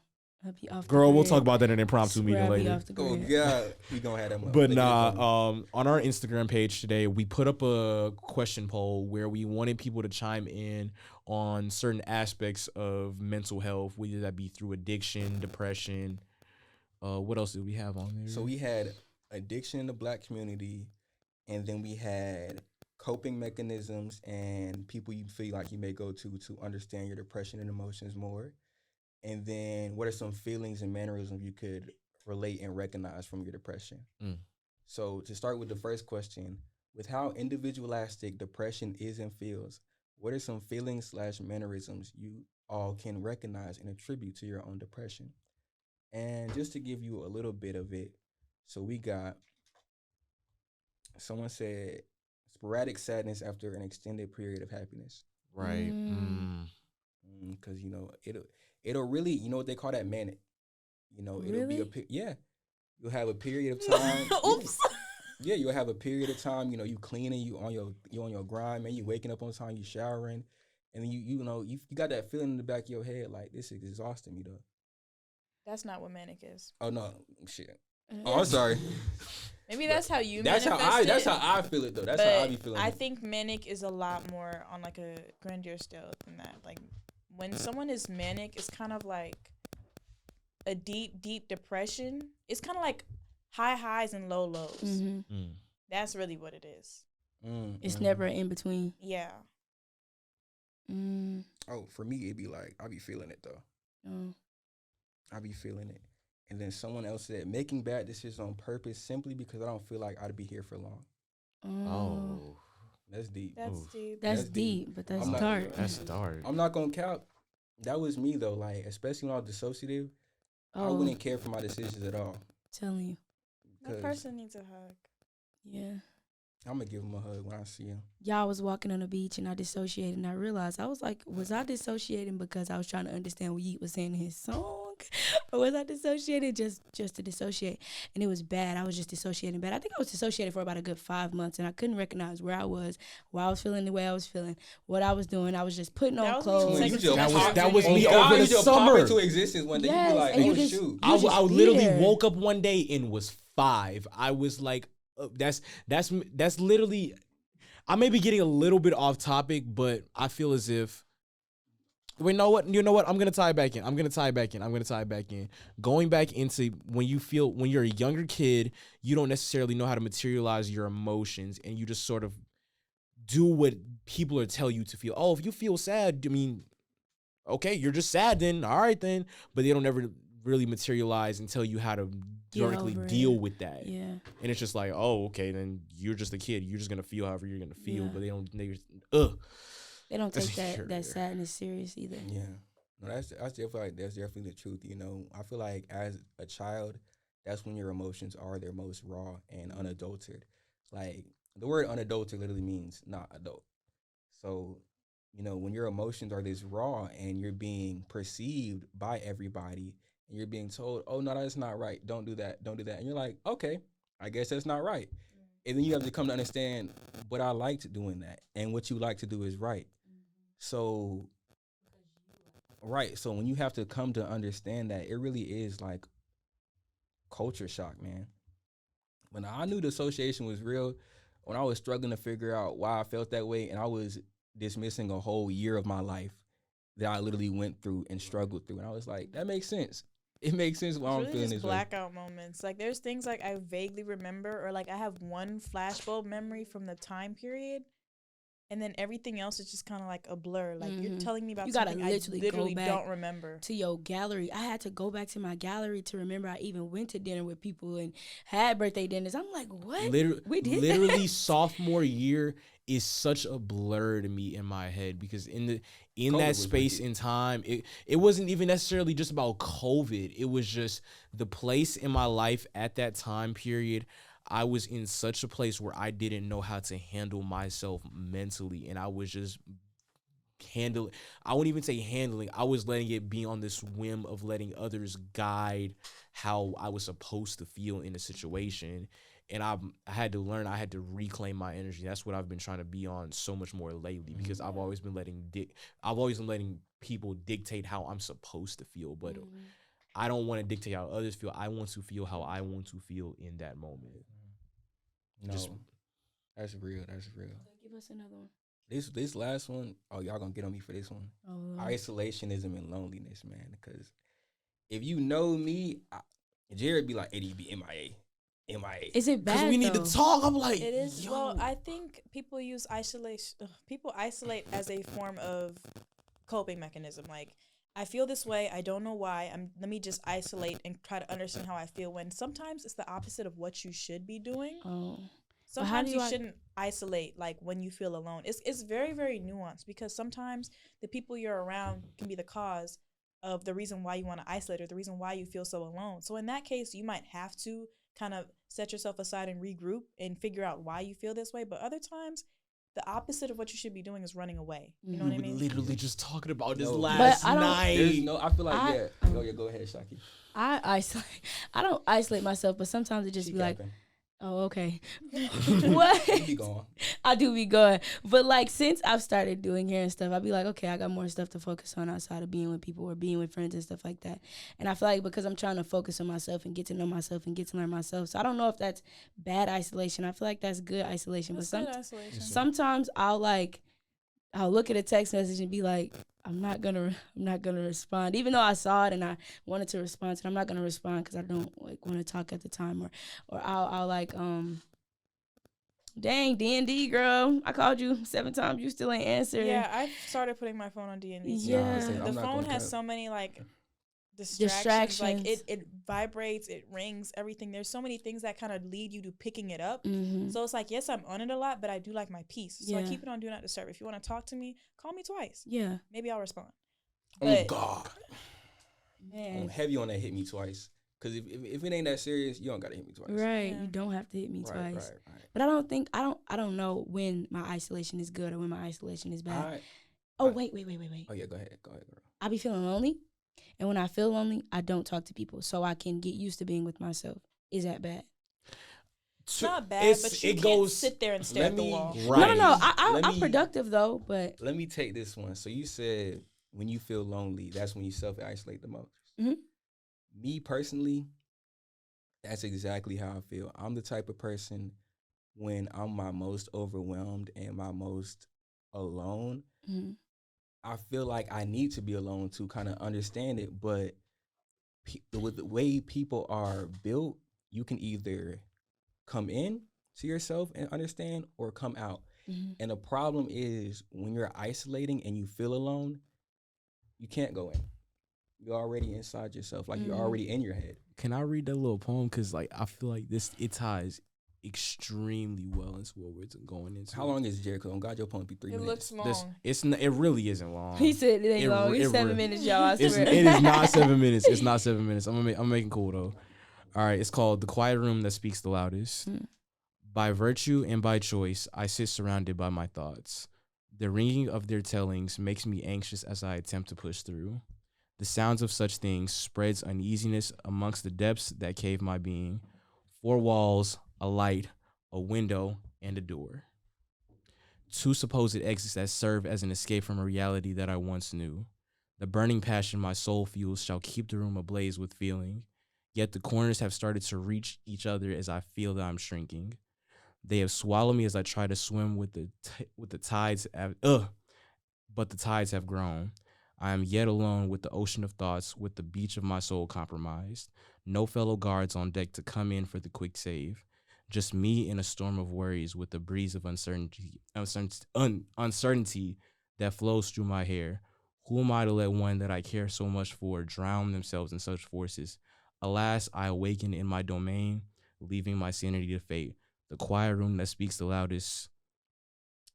Speaker 4: I'll be off.
Speaker 1: Girl,
Speaker 4: the
Speaker 1: we'll
Speaker 4: grid.
Speaker 1: talk about that in an impromptu
Speaker 4: Swear
Speaker 1: meeting
Speaker 4: I'll be
Speaker 1: later.
Speaker 4: off the
Speaker 2: Oh
Speaker 4: grid.
Speaker 2: God, we gonna have that.
Speaker 1: But
Speaker 2: Make it
Speaker 1: nah,
Speaker 2: fun.
Speaker 1: on our Instagram page today, we put up a question poll where we wanted people to chime in on certain aspects of mental health, whether that be through addiction, depression. What else did we have on there?
Speaker 2: So we had addiction in the Black community, and then we had coping mechanisms and people you feel like you may go to understand your depression and emotions more. And then what are some feelings and mannerisms you could relate and recognize from your depression?
Speaker 1: Mm.
Speaker 2: So to start with the first question, with how individualistic depression is and feels, what are some feelings / mannerisms you all can recognize and attribute to your own depression? And just to give you a little bit of it, so we got, someone said, sporadic sadness after an extended period of happiness.
Speaker 1: right.
Speaker 2: Because, you know, it'll really, you know what they call that, manic. You know, it'll be
Speaker 4: Really?
Speaker 2: you'll have a period of time.
Speaker 3: Oops.
Speaker 2: Yeah, you'll have a period of time, you know, you cleaning, you on your grind, man, you waking up on time, you showering, and then you know, you got that feeling in the back of your head, like, this is exhausting me, though.
Speaker 3: That's not what manic is.
Speaker 2: Oh, no, shit. Oh, I'm sorry.
Speaker 3: Maybe that's how you
Speaker 2: That's how
Speaker 3: manifest
Speaker 2: that's
Speaker 3: it,
Speaker 2: how I feel it, though. That's
Speaker 3: but
Speaker 2: how I be feeling
Speaker 3: I
Speaker 2: it.
Speaker 3: think manic is a lot more on like a grandeur scale than that. Like when someone is manic, it's kind of like a deep, deep depression. It's kind of like high highs and low lows.
Speaker 4: Mm-hmm.
Speaker 3: That's really what it is.
Speaker 4: It's never in between.
Speaker 3: Yeah.
Speaker 2: Oh, for me, it'd be like, I be feeling it, though.
Speaker 4: Oh.
Speaker 2: I be feeling it. And then someone else said, making bad decisions on purpose simply because I don't feel like I'd be here for long.
Speaker 1: Oh,
Speaker 2: That's deep.
Speaker 3: That's
Speaker 1: Oof.
Speaker 3: deep.
Speaker 4: That's
Speaker 2: That's deep.
Speaker 4: deep, but that's
Speaker 2: I'm not-
Speaker 4: dark.
Speaker 1: that's dark.
Speaker 2: I'm not gonna count. That was me though. Like, especially when I was dissociative, I
Speaker 4: Oh,
Speaker 2: wouldn't care for my decisions at all.
Speaker 4: telling you.
Speaker 3: That
Speaker 2: 'Cause
Speaker 3: person needs a hug.
Speaker 4: Yeah.
Speaker 2: I'm gonna give him a hug when I see him.
Speaker 4: Y'all was walking on the beach and I dissociated and I realized, I was like, was I dissociating because I was trying to understand what Yeet was saying in his song? Or was I dissociated just to dissociate? And it was bad. I was just dissociating bad. I think I was dissociated for about a good 5 months, and I couldn't recognize where I was, why I was feeling the way I was feeling, what I was doing. I was just putting on clothes.
Speaker 1: That was me over the summer.
Speaker 2: Pop into existence one day.
Speaker 4: Yes,
Speaker 2: You be like,
Speaker 4: and
Speaker 2: oh
Speaker 4: you just-
Speaker 2: shoot.
Speaker 1: I
Speaker 4: just be
Speaker 1: literally
Speaker 4: there.
Speaker 1: woke up one day and was 5. I was like, that's literally. I may be getting a little bit off topic, but I feel as if. You know what? I'm gonna tie it back in. Going back into when you're a younger kid, you don't necessarily know how to materialize your emotions, and you just sort of do what people are telling you to feel. Oh, if you feel sad, I mean, okay, you're just sad then. All right then, but they don't ever really materialize and tell you how to directly deal with that.
Speaker 4: Yeah.
Speaker 1: And it's just like, oh, okay, then you're just a kid. You're just gonna feel however you're gonna feel,
Speaker 4: Yeah.
Speaker 1: but they don't
Speaker 4: take that sadness serious either.
Speaker 2: Yeah. No, I still feel like that's definitely the truth. You know, I feel like as a child, that's when your emotions are their most raw and unadulterated. Like the word unadulterated literally means not adult. So, you know, when your emotions are this raw and you're being perceived by everybody and you're being told, oh, no, that's not right. Don't do that. Don't do that. And you're like, okay, I guess that's not right. And then you have to come to understand, but I liked doing that. And what you like to do is right. So, right. So when you have to come to understand that, it really is like culture shock, man. When I knew the association was real, when I was struggling to figure out why I felt that way, and I was dismissing a whole year of my life that I literally went through and struggled through. And I was like, that makes sense. It makes sense why I'm
Speaker 3: really
Speaker 2: feeling
Speaker 3: just
Speaker 2: this way.
Speaker 3: blackout moments. Like there's things like I vaguely remember, or like I have one flashbulb memory from the time period, and then everything else is just kind of like a blur. Like you're telling me about something I literally don't remember.
Speaker 4: To your gallery. I had to go back to my gallery to remember I even went to dinner with people and had birthday dinners. I'm like, what? We did
Speaker 1: literally
Speaker 4: that?
Speaker 1: sophomore year is such a blur to me in my head, because in that space in time, it wasn't even necessarily just about COVID. It was just the place in my life at that time period. I was in such a place where I didn't know how to handle myself mentally, and I was just I wouldn't even say handling. I was letting it be on this whim of letting others guide how I was supposed to feel in a situation. And I had to learn, I had to reclaim my energy. That's what I've been trying to be on so much more lately, because I've always been letting people dictate how I'm supposed to feel, but I don't want to dictate how others feel. I want to feel how I want to feel in that moment.
Speaker 2: No, that's real. That's real.
Speaker 4: Give us another one.
Speaker 2: This last one, oh, y'all gonna get on me for this one.
Speaker 4: Oh,
Speaker 2: Isolationism and loneliness, man. Because if you know me, Jared be like, "Eddie, be MIA."
Speaker 4: Is it bad?
Speaker 1: Because we need to talk. I'm like,
Speaker 3: It is.
Speaker 1: yo.
Speaker 3: Well, I think people use isolation. People isolate as a form of coping mechanism. Like, I feel this way. I don't know why. Let me just isolate and try to understand how I feel. When sometimes it's the opposite of what you should be doing.
Speaker 4: Oh.
Speaker 3: Sometimes you shouldn't isolate, like when you feel alone. It's very, very nuanced, because sometimes the people you're around can be the cause of the reason why you want to isolate, or the reason why you feel so alone. So in that case, you might have to kind of set yourself aside and regroup and figure out why you feel this way. But other times, the opposite of what you should be doing is running away. You know what I mean?
Speaker 1: Literally just talking about this
Speaker 2: No.
Speaker 1: last
Speaker 4: But I don't-
Speaker 1: night.
Speaker 2: I feel like yeah. Go ahead, Ashaki.
Speaker 4: I isolate. I don't isolate myself, but sometimes it just be like, oh, okay. What?
Speaker 2: You be gone.
Speaker 4: I do be going. But like since I've started doing hair and stuff, I'll be like, okay, I got more stuff to focus on outside of being with people or being with friends and stuff like that. And I feel like because I'm trying to focus on myself and get to know myself and get to learn myself. So I don't know if that's bad isolation. I feel like that's good isolation.
Speaker 3: That's
Speaker 4: but
Speaker 3: good isolation.
Speaker 4: sometimes I'll look at a text message and be like, I'm not gonna respond, even though I saw it and I wanted to respond to it. I'm not gonna respond because I don't like want to talk at the time, or I'll like dang D&D girl, I called you 7 times, you still ain't answering.
Speaker 3: Yeah, I started putting my phone on D&D.
Speaker 4: Yeah.
Speaker 3: The phone has so many like distractions. Like it vibrates, it rings, everything. There's so many things that kind of lead you to picking it up.
Speaker 4: Mm-hmm.
Speaker 3: So it's like, yes, I'm on it a lot, but I do like my peace. So I
Speaker 4: Yeah.
Speaker 3: keep it on Do Not Disturb. If you want to talk to me, call me twice.
Speaker 4: Yeah.
Speaker 3: Maybe I'll respond.
Speaker 2: Oh
Speaker 3: But,
Speaker 2: God,
Speaker 4: Man.
Speaker 2: I'm heavy on that. Hit me twice. Because if it ain't that serious, you don't gotta hit me twice.
Speaker 4: Right.
Speaker 3: Yeah.
Speaker 4: You don't have to hit me
Speaker 2: Right,
Speaker 4: twice.
Speaker 2: right.
Speaker 4: But I don't know when my isolation is good or when my isolation is bad.
Speaker 2: Right.
Speaker 4: Oh,
Speaker 2: I-
Speaker 4: wait.
Speaker 2: Oh yeah, go ahead, girl.
Speaker 4: I be feeling lonely. And when I feel lonely, I don't talk to people so I can get used to being with myself. Is that bad?
Speaker 3: It's not bad, but you can't sit there and stare at the wall.
Speaker 1: Right.
Speaker 4: No. I'm productive though, but
Speaker 2: Let me take this one. So you said when you feel lonely, that's when you self-isolate the most.
Speaker 4: Mhm.
Speaker 2: Me personally, that's exactly how I feel. I'm the type of person when I'm my most overwhelmed and my most alone,
Speaker 4: Mhm.
Speaker 2: I feel like I need to be alone to kind of understand it. But with the way people are built, you can either come in to yourself and understand or come out.
Speaker 4: Mhm.
Speaker 2: And the problem is when you're isolating and you feel alone, you can't go in. You're already inside yourself, like you're already in your head.
Speaker 1: Can I read that little poem? Because like I feel like it ties extremely well into what we're going into.
Speaker 2: How long is Jericho? On God, your poem be 3
Speaker 3: It
Speaker 2: minutes.
Speaker 3: looks long.
Speaker 1: It really isn't long.
Speaker 4: He said it ain't long. It's 7 minutes, y'all. I swear.
Speaker 1: It is not 7 minutes. It's not 7 minutes. I'm making cool though. All right, it's called The Quiet Room That Speaks the Loudest. By virtue and by choice, I sit surrounded by my thoughts. The ringing of their tellings makes me anxious as I attempt to push through. The sounds of such things spreads uneasiness amongst the depths that cave my being. 4 walls, a light, a window, and a door. 2 supposed exits that serve as an escape from a reality that I once knew. The burning passion my soul fuels shall keep the room ablaze with feeling. Yet the corners have started to reach each other as I feel that I'm shrinking. They have swallowed me as I try to swim with the tides. But the tides have grown. I am yet alone with the ocean of thoughts, with the beach of my soul compromised. No fellow guards on deck to come in for the quick save. Just me in a storm of worries with the breeze of uncertainty that flows through my hair. Who am I to let one that I care so much for drown themselves in such forces? Alas, I awaken in my domain, leaving my sanity to fate. The quiet room that speaks the loudest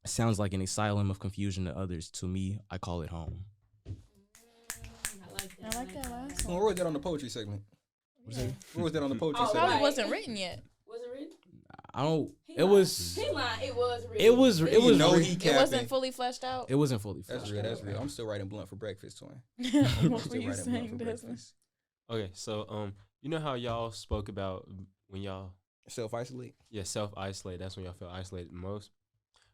Speaker 1: sounds like an asylum of confusion to others. To me, I call it home.
Speaker 3: I like that last
Speaker 2: Where
Speaker 3: one.
Speaker 2: was that on the poetry segment? Where was that on the poetry
Speaker 3: It
Speaker 2: segment?
Speaker 3: probably wasn't written yet.
Speaker 4: Was it written?
Speaker 1: I don't. It was.
Speaker 4: He lied. It was written.
Speaker 1: It was. It was.
Speaker 2: No,
Speaker 1: re-
Speaker 2: he
Speaker 3: It
Speaker 2: capping.
Speaker 3: wasn't fully fleshed out.
Speaker 1: It wasn't fully.
Speaker 2: That's
Speaker 1: fleshed
Speaker 2: real.
Speaker 1: out.
Speaker 2: That's real. I'm still writing blunt for breakfast, twin.
Speaker 3: What were
Speaker 2: Still
Speaker 3: you
Speaker 2: writing blunt
Speaker 3: saying,
Speaker 2: for
Speaker 3: Desmond?
Speaker 2: breakfast.
Speaker 5: Okay, so you know how y'all spoke about when y'all
Speaker 2: Self-isolate.
Speaker 5: self-isolate, that's when y'all feel isolated the most.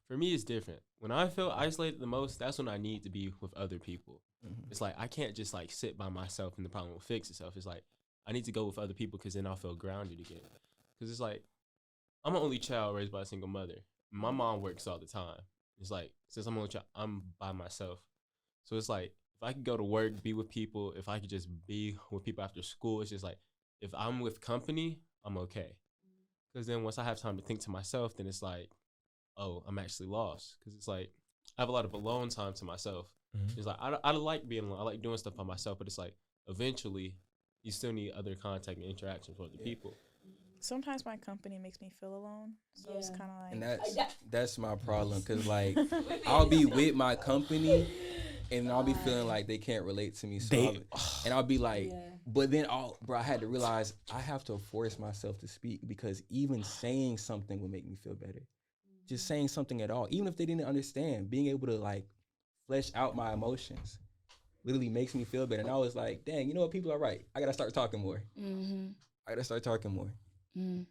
Speaker 5: For me, it's different. When I feel isolated the most, that's when I need to be with other people.
Speaker 2: Mm-hmm.
Speaker 5: It's like I can't just like sit by myself and the problem will fix itself. It's like I need to go with other people because then I'll feel grounded again. Because it's like I'm an only child raised by a single mother. My mom works all the time. It's like since I'm an only child, I'm by myself. So it's like if I could go to work, be with people, if I could just be with people after school, it's just like if I'm with company, I'm okay. Because then once I have time to think to myself, then it's like, oh, I'm actually lost. Because it's like I have a lot of alone time to myself.
Speaker 1: Mhm.
Speaker 5: It's like I like being alone. I like doing stuff by myself, but it's like eventually you still need other contact and interactions with other people.
Speaker 3: Sometimes my company makes me feel alone, so it's
Speaker 4: Yeah.
Speaker 3: kind of like.
Speaker 2: And that's my problem, because like I'll be with my company and I'll be feeling like they can't relate to me. So I'll be like, but then I had to realize I have to force myself to speak, because even saying something would make me feel better. Just saying something at all, even if they didn't understand, being able to like flesh out my emotions literally makes me feel better. And I was like, dang, you know what? People are right. I gotta start talking more.
Speaker 4: Mm-hmm.
Speaker 2: I gotta start talking more.
Speaker 4: Mm.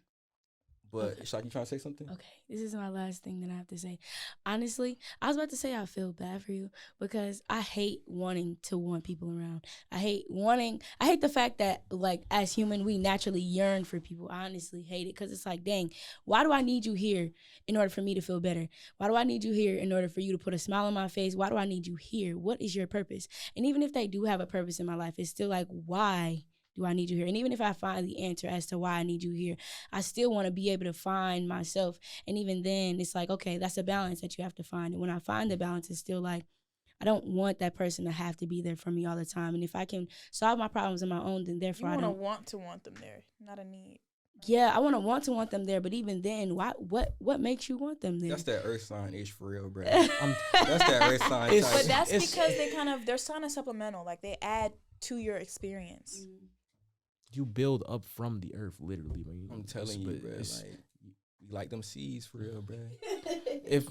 Speaker 2: But Ashaki, you trying to say something?
Speaker 4: Okay, this is my last thing that I have to say. Honestly, I was about to say I feel bad for you because I hate wanting to want people around. I hate the fact that, like, as human, we naturally yearn for people. I honestly hate it because it's like, dang, why do I need you here in order for me to feel better? Why do I need you here in order for you to put a smile on my face? Why do I need you here? What is your purpose? And even if they do have a purpose in my life, it's still like, why do I need you here? And even if I find the answer as to why I need you here, I still want to be able to find myself. And even then, it's like, okay, that's a balance that you have to find. And when I find the balance, it's still like, I don't want that person to have to be there for me all the time. And if I can solve my problems on my own, then therefore
Speaker 3: You
Speaker 4: I don't
Speaker 3: want to want them there, not a need.
Speaker 4: Yeah, I want them there, but even then, what makes you want them there?
Speaker 2: That's that earth sign ish for real, bro. That's that earth sign.
Speaker 1: It's-
Speaker 3: But that's
Speaker 1: It's-
Speaker 3: because they're kind of supplemental. Like they add to your experience.
Speaker 1: You build up from the earth, literally. When you,
Speaker 2: I'm telling you, bro.
Speaker 1: it's-
Speaker 2: Like We like them seeds for real, bro.
Speaker 1: If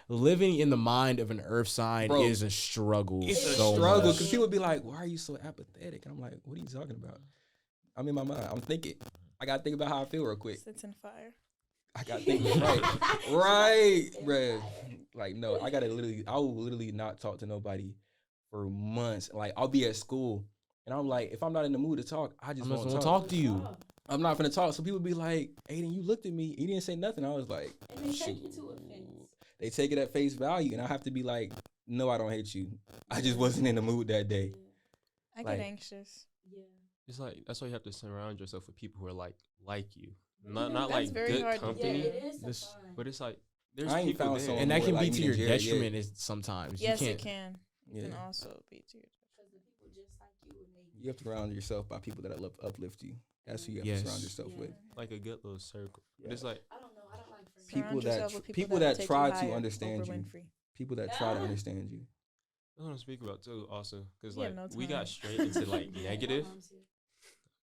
Speaker 1: living in the mind of an earth sign
Speaker 2: Bro,
Speaker 1: is a struggle.
Speaker 2: It's a
Speaker 1: so
Speaker 2: struggle
Speaker 1: much.
Speaker 2: because people be like, "Why are you so apathetic?" And I'm like, "What are you talking about?" I'm in my mind. I'm thinking. I gotta think about how I feel real quick.
Speaker 3: Sits in fire.
Speaker 2: I gotta think right, bro. Like, no, I will literally not talk to nobody for months. Like, I'll be at school and I'm like, if I'm not in the mood to talk, I just
Speaker 1: I'm
Speaker 2: won't
Speaker 1: just gonna
Speaker 2: talk.
Speaker 1: talk to you.
Speaker 2: I'm not gonna talk. So people be like, Aden, you looked at me, you didn't say nothing. I was like,
Speaker 4: And they take
Speaker 2: shoot.
Speaker 4: it to offense.
Speaker 2: They take it at face value, and I have to be like, no, I don't hate you. I just wasn't in the mood that day.
Speaker 3: I
Speaker 2: Like-
Speaker 3: get anxious.
Speaker 4: Yeah.
Speaker 5: It's like that's why you have to surround yourself with people who are like you, not
Speaker 3: That's
Speaker 5: like
Speaker 3: very
Speaker 5: good
Speaker 3: hard to
Speaker 5: company.
Speaker 3: do.
Speaker 4: it is
Speaker 1: This-
Speaker 4: fine.
Speaker 5: But it's like there's
Speaker 2: I ain't
Speaker 5: people
Speaker 2: found
Speaker 5: there.
Speaker 2: someone
Speaker 1: And that
Speaker 2: more
Speaker 1: can
Speaker 2: like
Speaker 1: be
Speaker 2: me
Speaker 1: to
Speaker 2: than
Speaker 1: your
Speaker 2: Jared yet.
Speaker 1: detriment is sometimes.
Speaker 3: Yes,
Speaker 1: you
Speaker 3: it
Speaker 1: can't.
Speaker 3: can. It
Speaker 2: Yeah.
Speaker 3: can also be to your
Speaker 4: Because the people just like you and they
Speaker 2: You have to surround yourself by people that uplift you. That's who you have
Speaker 1: Yes.
Speaker 2: to surround yourself
Speaker 4: Yeah.
Speaker 2: with.
Speaker 5: like a good little circle. But
Speaker 2: Yeah.
Speaker 5: it's like
Speaker 4: I don't know. I don't like friends.
Speaker 2: People
Speaker 3: Surround
Speaker 2: that
Speaker 3: yourself
Speaker 2: tr-
Speaker 3: with
Speaker 2: people
Speaker 3: that'll
Speaker 2: that
Speaker 3: take
Speaker 2: try
Speaker 3: you
Speaker 2: to
Speaker 3: higher.
Speaker 2: understand
Speaker 3: Oprah
Speaker 2: you.
Speaker 3: Winfrey.
Speaker 2: People that try to
Speaker 4: Yeah.
Speaker 2: understand you.
Speaker 5: that's what I'm speaking about too. Also, because
Speaker 3: You have
Speaker 5: like
Speaker 3: no
Speaker 5: we
Speaker 3: time.
Speaker 5: got straight into like
Speaker 4: Yeah,
Speaker 5: negative.
Speaker 4: my mom's here.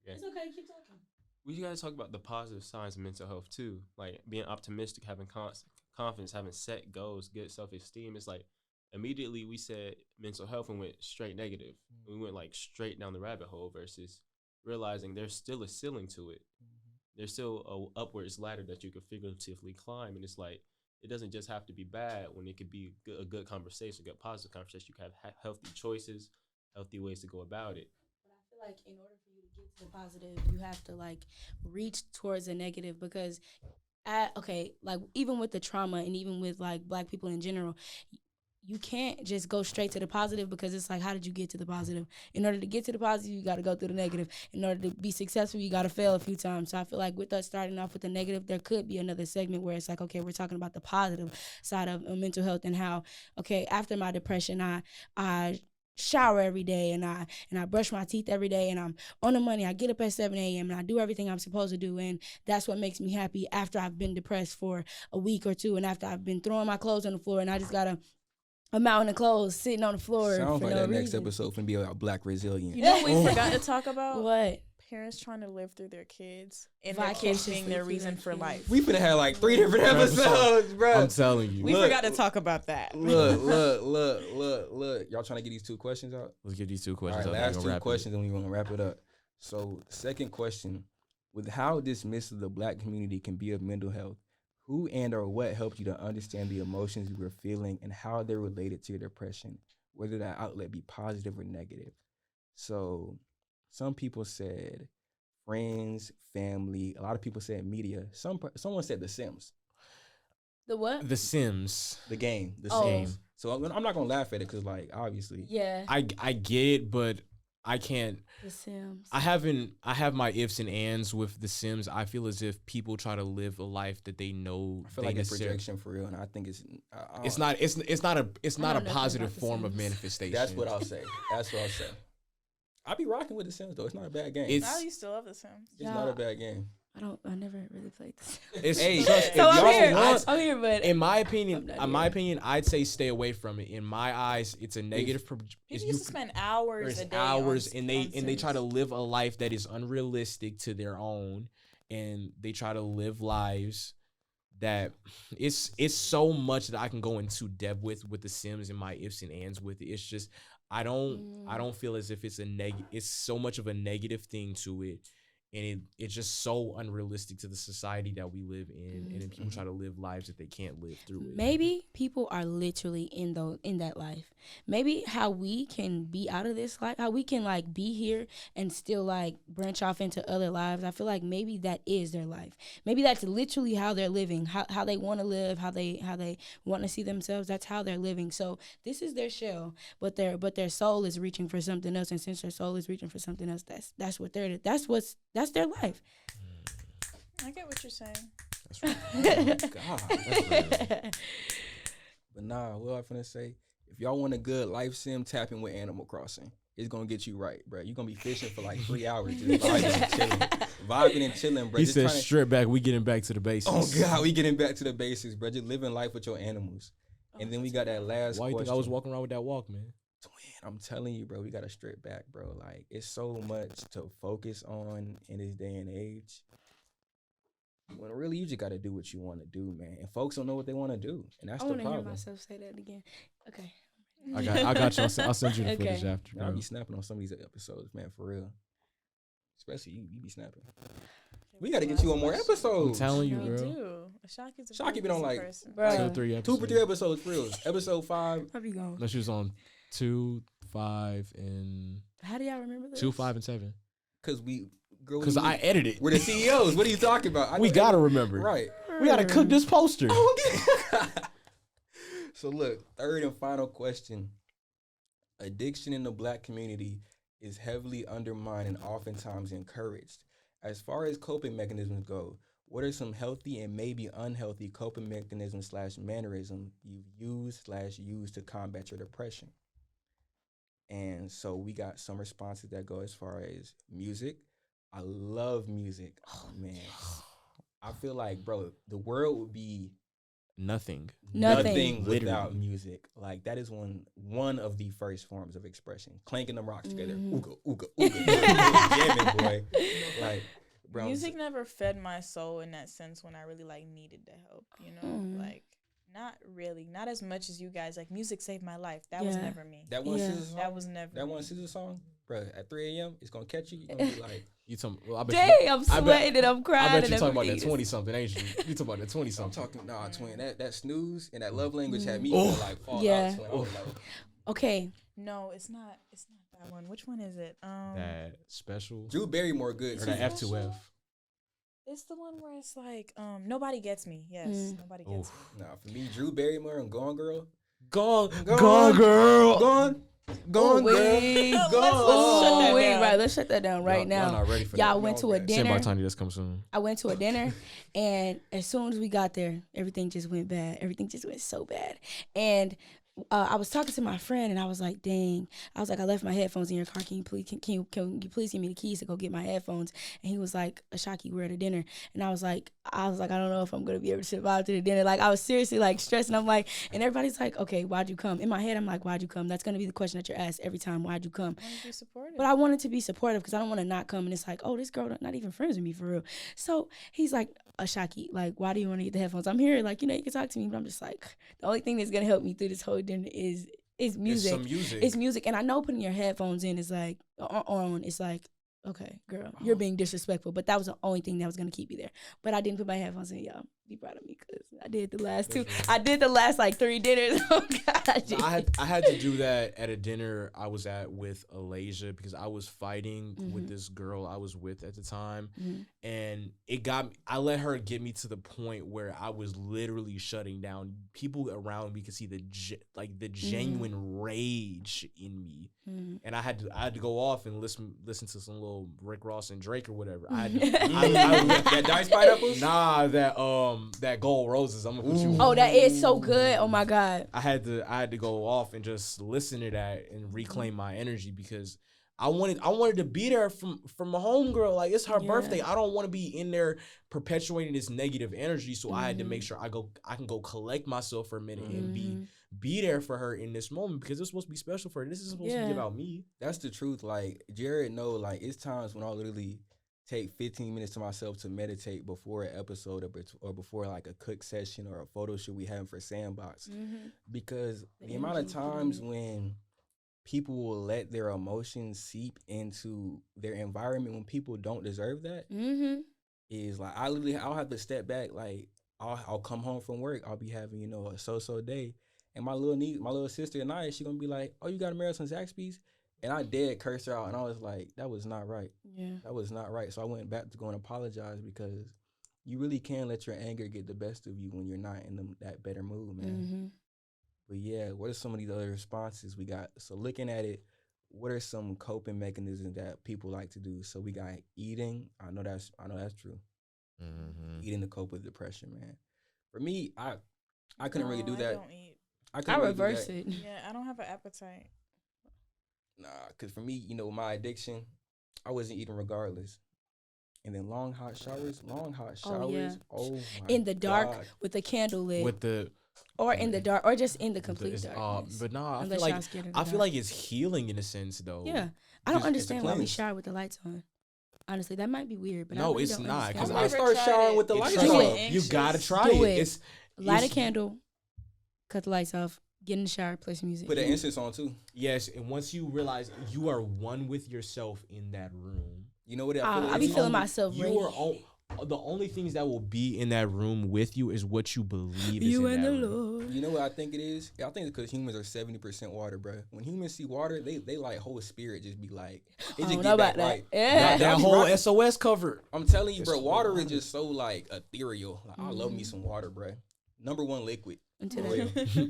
Speaker 5: Okay.
Speaker 4: It's okay. Keep talking.
Speaker 5: We gotta talk about the positive signs of mental health too, like being optimistic, having confidence, having set goals, good self-esteem. It's like immediately we said mental health and went straight negative. We went like straight down the rabbit hole versus realizing there's still a ceiling to it. There's still a upwards ladder that you could figuratively climb, and it's like it doesn't just have to be bad when it could be a good conversation, a good positive conversation. You can have healthy choices, healthy ways to go about it.
Speaker 4: But I feel like in order for you to get to the positive, you have to like reach towards the negative because, like even with the trauma and even with like Black people in general, you can't just go straight to the positive because it's like, how did you get to the positive? In order to get to the positive, you got to go through the negative. In order to be successful, you got to fail a few times. So I feel like with us starting off with the negative, there could be another segment where it's like, okay, we're talking about the positive side of mental health and how, okay, after my depression, I shower every day and I brush my teeth every day and I'm on the money. I get up at 7 a.m. and I do everything I'm supposed to do, and that's what makes me happy after I've been depressed for a week or two and after I've been throwing my clothes on the floor and I just gotta amount of clothes sitting on the floor.
Speaker 2: Sounds
Speaker 4: for
Speaker 2: like
Speaker 4: no
Speaker 2: that next
Speaker 4: reason.
Speaker 2: episode finna be about Black resilience.
Speaker 3: You know what we forgot to talk about?
Speaker 4: What?
Speaker 3: Parents trying to live through their kids and their kids being
Speaker 4: Vicariously
Speaker 3: their
Speaker 4: through
Speaker 3: reason
Speaker 4: their
Speaker 3: for
Speaker 4: kids.
Speaker 3: life.
Speaker 2: We finna have like 3 different episodes, bro.
Speaker 1: I'm telling you.
Speaker 3: We
Speaker 2: Look,
Speaker 3: forgot to talk about that.
Speaker 2: Look. Y'all trying to get these 2 questions out?
Speaker 1: Let's get these 2
Speaker 2: All
Speaker 1: questions
Speaker 2: right,
Speaker 1: out.
Speaker 2: last
Speaker 1: We're
Speaker 2: 2
Speaker 1: gonna wrap it.
Speaker 2: questions and we're gonna wrap it up. So, second question: with how dismissive the Black community can be of mental health, who and or what helped you to understand the emotions you were feeling and how they're related to your depression, whether that outlet be positive or negative? So, some people said friends, family. A lot of people said media. Someone said The Sims,
Speaker 4: The what?
Speaker 1: The Sims.
Speaker 2: the game, The
Speaker 4: Oh.
Speaker 2: Sims. So I'm not gonna laugh at it because, like, obviously,
Speaker 4: Yeah.
Speaker 1: I get it, but I can't.
Speaker 4: The Sims.
Speaker 1: I have my ifs and ands with The Sims. I feel as if people try to live a life that they know
Speaker 2: I feel
Speaker 1: they
Speaker 2: like it's
Speaker 1: necessarily.
Speaker 2: projection for real, and I think it's
Speaker 1: It's not. It's not a. It's
Speaker 4: I
Speaker 1: not
Speaker 4: know
Speaker 1: a
Speaker 4: nothing
Speaker 1: positive
Speaker 4: about The
Speaker 1: form of
Speaker 4: Sims.
Speaker 1: manifestation.
Speaker 2: That's what I'll say. That's what I'll say. I be rocking with The Sims though. It's not a bad game.
Speaker 1: It's-
Speaker 3: I used to love The Sims.
Speaker 2: It's not a bad game.
Speaker 4: I never really played this.
Speaker 1: It's
Speaker 2: Hey,
Speaker 1: trust-
Speaker 2: if
Speaker 4: So
Speaker 2: y'all
Speaker 4: I'm here.
Speaker 2: want-
Speaker 4: I'm here, but
Speaker 1: in my opinion,
Speaker 4: I'm not here.
Speaker 1: I'd say stay away from it. In my eyes, it's a negative.
Speaker 3: People
Speaker 1: it's
Speaker 3: used to spend hours
Speaker 1: there's
Speaker 3: a day
Speaker 1: hours,
Speaker 3: on,
Speaker 1: and
Speaker 3: on
Speaker 1: they try to
Speaker 3: Sims.
Speaker 1: live a life that is unrealistic to their own, and they try to live lives that it's so much that I can go into depth with The Sims and my ifs and ands with it. It's just I don't feel as if it's it's so much of a negative thing to it. And it's just so unrealistic to the society that we live in, and then people try to live lives that they can't live through it.
Speaker 4: maybe people are literally in that life. Maybe how we can be out of this life, how we can like be here and still like branch off into other lives. I feel like maybe that is their life. Maybe that's literally how they're living, how they want to live, how they want to see themselves. That's how they're living. So this is their shell, but their soul is reaching for something else. And since their soul is reaching for something else, that's their life.
Speaker 3: I get what you're saying.
Speaker 1: That's right.
Speaker 2: God.
Speaker 1: That's real.
Speaker 2: But nah, what I finna say? If y'all want a good life sim, tap in with Animal Crossing. It's gonna get you right, bro. You're gonna be fishing for like 3 hours, just vibing and chilling, bro.
Speaker 1: He
Speaker 2: Just
Speaker 1: said,
Speaker 2: trying to-
Speaker 1: "Strip back. We getting back to the basics."
Speaker 2: Oh God, we getting back to the basics, bro. Just living life with your animals. And then we got that last
Speaker 1: Why you
Speaker 2: question.
Speaker 1: think I was walking around with that walk, man?
Speaker 2: Twin, I'm telling you, bro, we gotta strip back, bro. Like, it's so much to focus on in this day and age. When really you just got to do what you want to do, man. And folks don't know what they want to do, and that's
Speaker 4: I
Speaker 2: the
Speaker 4: want to hear
Speaker 2: problem.
Speaker 4: myself say that again. Okay.
Speaker 1: I got you. I'll send you the
Speaker 4: Okay.
Speaker 1: footage after.
Speaker 2: I'll
Speaker 1: Bro.
Speaker 2: be snapping on some of these episodes, man, for real. Especially you be snapping. We got to get you on more
Speaker 1: I'm
Speaker 2: episodes.
Speaker 1: telling you,
Speaker 3: We
Speaker 1: bro.
Speaker 3: do. Ashaki's a
Speaker 2: Shaki
Speaker 3: very
Speaker 2: been on,
Speaker 3: busy
Speaker 2: like,
Speaker 3: person.
Speaker 4: Bruh.
Speaker 1: 3 episodes.
Speaker 2: 2 for 3 episodes, for real. Episode 5.
Speaker 4: I'll be gone.
Speaker 1: No, she was on 2, 5, and
Speaker 4: How do y'all remember this?
Speaker 1: 2, 5, and 7.
Speaker 2: Because
Speaker 1: I edited.
Speaker 2: we're the CEOs. What are you talking about?
Speaker 1: We gotta remember.
Speaker 2: Right.
Speaker 1: We gotta cook this poster.
Speaker 2: So look, third and final question. Addiction in the Black community is heavily undermined and oftentimes encouraged. As far as coping mechanisms go, what are some healthy and maybe unhealthy coping mechanisms / mannerism you've used to combat your depression? And so we got some responses that go as far as music. I love music. Oh man. I feel like, bro, the world would be
Speaker 1: Nothing.
Speaker 4: Nothing.
Speaker 2: without music. Like that is one of the first forms of expression. Clanking them rocks together. Ooga, ooga, ooga. Jamming, boy. Like, bro.
Speaker 3: Music never fed my soul in that sense when I really like needed the help, you know? Like not really. Not as much as you guys. Like music saved my life. That was never me.
Speaker 2: That one
Speaker 4: Yeah.
Speaker 2: scissor song.
Speaker 3: That was never
Speaker 2: That
Speaker 3: me.
Speaker 2: one scissor song, bro. At 3 a.m., it's gonna catch you. You're gonna be like,
Speaker 1: You talking? Well, I bet
Speaker 4: Dang,
Speaker 1: you,
Speaker 4: I'm sweating and I'm crying.
Speaker 1: I bet you
Speaker 4: and
Speaker 1: talking about
Speaker 4: everything.
Speaker 1: that 20 something, ain't you? You talking about that 20
Speaker 2: I'm
Speaker 1: something.
Speaker 2: talking, twin. That snooze and that love language had me
Speaker 1: Oh.
Speaker 2: feel like fall
Speaker 4: Yeah.
Speaker 2: out. Twin. I was like,
Speaker 4: Okay.
Speaker 3: No, it's not that one. Which one is it?
Speaker 1: That special
Speaker 2: Drew Barrymore good.
Speaker 1: or
Speaker 2: too.
Speaker 1: that F2F.
Speaker 3: It's the one where it's like, nobody gets me. Yes, nobody gets me.
Speaker 2: Nah, for me, Drew Barrymore and Gone Girl.
Speaker 1: Gone,
Speaker 2: Gone,
Speaker 1: girl.
Speaker 2: Gone
Speaker 4: Oh,
Speaker 2: girl.
Speaker 4: wait.
Speaker 2: Gone.
Speaker 4: Let's shut that down right now.
Speaker 1: Y'all not ready for
Speaker 4: Y'all
Speaker 1: that.
Speaker 4: went to a
Speaker 2: Say
Speaker 1: Say
Speaker 4: dinner.
Speaker 1: by Tiny, that's come soon.
Speaker 4: I went to a dinner, and as soon as we got there, everything just went bad. Everything just went so bad. And I was talking to my friend, and I was like, dang. I was like, I left my headphones in your car. Can you please give me the keys to go get my headphones? And he was like, Ashaki, we're at a dinner. And I was like, I don't know if I'm going to be able to survive to the dinner. Like, I was seriously, like, stressed. And I'm like, and everybody's like, okay, why'd you come? In my head, I'm like, why'd you come? That's going to be the question that you're asked every time, why'd you come?
Speaker 3: I want to be supportive.
Speaker 4: But I wanted to be supportive because I don't want to not come. And it's like, oh, this girl not even friends with me for real. So he's like, Ashaki, like, why do you want to get the headphones? I'm here, like, you can talk to me. But I'm just like, the only thing that's going to help me through this whole dinner is music.
Speaker 1: It's some music.
Speaker 4: It's music. And I know putting your headphones in is like, on, it's like, okay, girl, you're being disrespectful. But that was the only thing that was going to keep you there. But I didn't put my headphones in, y'all. Be proud of me because I did the last two. I did the last, like, 3 dinners. Oh, God.
Speaker 1: I had to do that at a dinner I was at with Aisha because I was fighting with this girl I was with at the time, and I let her get me to the point where I was literally shutting down. People around me could see the genuine rage in me, and I had to go off and listen to some little Rick Ross and Drake or whatever. I
Speaker 2: That Dice Pineapples?
Speaker 1: Nah, that Gold Roses. I'm gonna put you.
Speaker 4: Oh, that is so good. Oh, my God.
Speaker 1: I had to go off and just listen to that and reclaim my energy because I wanted to be there from my homegirl. Like, it's her birthday. I don't want to be in there perpetuating this negative energy. So I had to make sure I can go collect myself for a minute and be there for her in this moment because it's supposed to be special for her. This is supposed to be about me.
Speaker 2: That's the truth. Like, Jared know, like, it's times when I'll literally take 15 minutes to myself to meditate before an episode or before like a cook session or a photo shoot we have for Sandbox. Because the amount of times when people will let their emotions seep into their environment when people don't deserve that is like, I'll have to step back. Like, I'll come home from work. I'll be having, a so-so day. And my little sister and she gonna be like, oh, you got to marry some Zaxby's? And I dead cursed her out, and I was like, that was not right.
Speaker 4: Yeah.
Speaker 2: That was not right. So I went back to go and apologize because you really can let your anger get the best of you when you're not in that better mood, man. But yeah, what are some of these other responses we got? So looking at it, what are some coping mechanisms that people like to do? So we got eating. I know that's true. Eating to cope with depression, man. For me, I couldn't really do that.
Speaker 3: I don't eat.
Speaker 2: I
Speaker 4: reverse it.
Speaker 3: Yeah, I don't have an appetite.
Speaker 2: Nah, because for me, my addiction, I wasn't eating regardless. And then long hot showers.
Speaker 4: Oh, yeah.
Speaker 2: Oh my
Speaker 4: In the dark
Speaker 2: God.
Speaker 4: with a candle lit.
Speaker 1: With the
Speaker 4: or in the dark, or just in the complete
Speaker 1: it's-
Speaker 4: darkness.
Speaker 1: but nah,
Speaker 4: Unless y'all scared of the
Speaker 1: I feel
Speaker 4: dark.
Speaker 1: like it's healing in a sense though.
Speaker 4: Yeah. I don't
Speaker 2: Because it's a
Speaker 4: understand why we
Speaker 2: cleanse.
Speaker 4: shower with the lights on. Honestly, that might be weird, but I
Speaker 1: No,
Speaker 4: really
Speaker 1: it's
Speaker 4: don't
Speaker 1: not, 'cause
Speaker 4: understand
Speaker 3: I've
Speaker 2: I
Speaker 3: never
Speaker 2: start
Speaker 3: tried
Speaker 2: showering
Speaker 3: it.
Speaker 2: with the
Speaker 1: It's
Speaker 2: lights
Speaker 1: true.
Speaker 4: Do
Speaker 2: off.
Speaker 4: it.
Speaker 1: You gotta try
Speaker 4: Do
Speaker 1: it.
Speaker 4: it.
Speaker 1: It's
Speaker 4: light a
Speaker 1: it's-
Speaker 4: candle, cut the lights off, get in the shower, play some music.
Speaker 2: Put an incense on too.
Speaker 1: Yes, and once you realize you are one with yourself in that room,
Speaker 2: You know what I feel?
Speaker 4: I be
Speaker 2: is?
Speaker 4: feeling myself.
Speaker 1: you are the only things that will be in that room with you is what you believe is
Speaker 4: You
Speaker 1: in
Speaker 4: and
Speaker 1: that
Speaker 4: the
Speaker 1: room.
Speaker 4: Lord.
Speaker 2: You know what I think it is? I think it's because humans are 70% water, bro. When humans see water, they like whole spirit just be like, it
Speaker 4: I
Speaker 2: just
Speaker 4: don't
Speaker 2: get
Speaker 4: know
Speaker 2: back
Speaker 4: about that.
Speaker 2: right.
Speaker 4: Yeah.
Speaker 1: That
Speaker 2: Y'all be
Speaker 1: whole
Speaker 2: rocking.
Speaker 1: SOS cover.
Speaker 2: I'm telling you,
Speaker 1: It's
Speaker 2: bro,
Speaker 1: so
Speaker 2: water
Speaker 1: water.
Speaker 2: is just so like ethereal. Like, I love me some water, bro. Number one liquid.
Speaker 4: Until
Speaker 2: For
Speaker 4: that-
Speaker 2: real.